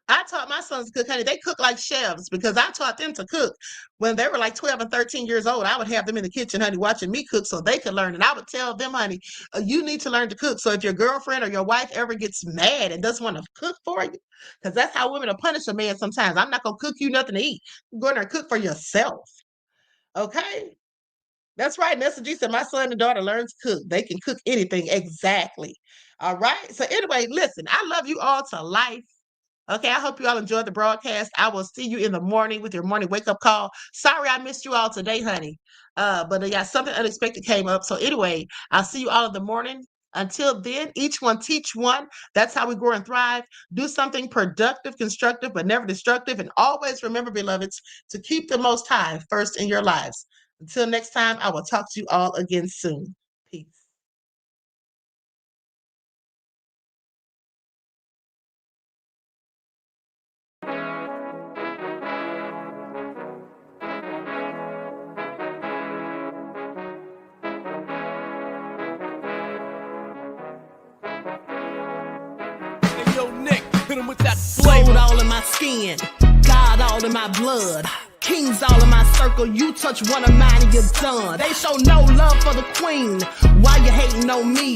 Honey. They cook like chefs because I taught them to cook. When they were like 12 and 13 years old, I would have them in the kitchen, honey, watching me cook so they could learn. And I would tell them, honey, you need to learn to cook. So if your girlfriend or your wife ever gets mad and doesn't want to cook for you, because that's how women will punish a man sometimes. I'm not going to cook you nothing to eat. Go in there and cook for yourself. Okay? That's right. Nessa G said, my son and daughter learns to cook. They can cook anything. Exactly. All right. So anyway, listen, I love you all to life. Okay, I hope you all enjoyed the broadcast. I will see you in the morning with your morning wake-up call. Sorry I missed you all today, honey. But yeah, something unexpected came up. So anyway, I'll see you all in the morning. Until then, each one teach one. That's how we grow and thrive. Do something productive, constructive, but never destructive. And always remember, beloveds, to keep the Most High first in your lives. Until next time, I will talk to you all again soon. Peace. Hit him with that flavor. Gold all in my skin, God all in my blood. Kings all in my circle, you touch one of mine and you're done. They show no love for the queen, why you hating on me?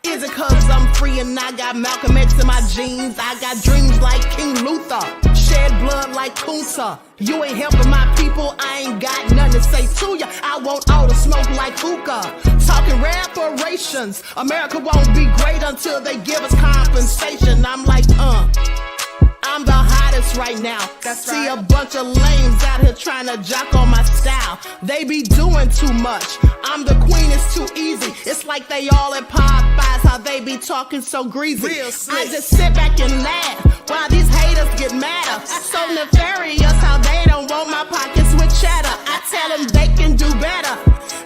Is it cause I'm free and I got Malcolm X in my jeans? I got dreams like King Luther, shed blood like Kunta. You ain't helping my people, I ain't got nothing to say to ya. I want all the smoke like hookah. Talking reparations, America won't be great until they give us compensation. I'm like, I'm the hottest right now. See a bunch of lames out here trying to jock on my style. They be doing too much. I'm the queen, it's too easy. It's like they all at Popeyes, how they be talking so greasy. I just sit back and laugh while these haters get madder. So nefarious how they don't want my pockets with cheddar. I tell them they can do better.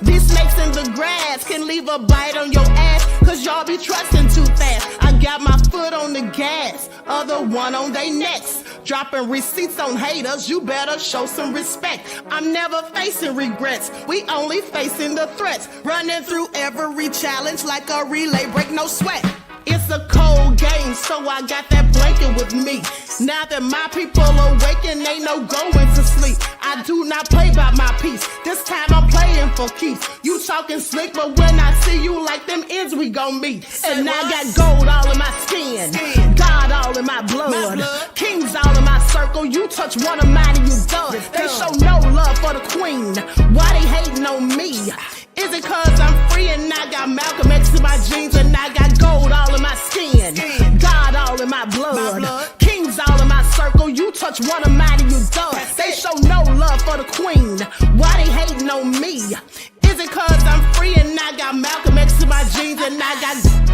These snakes in the grass can leave a bite on your ass, cause y'all be trusting too fast. I got my foot on the gas, other one on they necks. Dropping receipts on haters, you better show some respect. I'm never facing regrets, we only facing the threats. Running through every challenge like a relay, break no sweat. It's a cold game, so I got that blanket with me. Now that my people awaken, ain't no going to sleep. I do not play by my piece, this time I'm playing for keeps. You talking slick, but when I see you like them ends, we gon' meet. And I got gold all in my skin, God all in my blood. Kings all in my circle, you touch one of mine and you done. They show no love for the queen, why they hating on me? Is it cause I'm free and I got Malcolm X in my jeans and I got gold all in my skin, God all in my blood. Kings all in my circle, you touch one of mine and you done. They show no love for the queen, why they hating on me? Is it cause I'm free and I got Malcolm X in my jeans and I got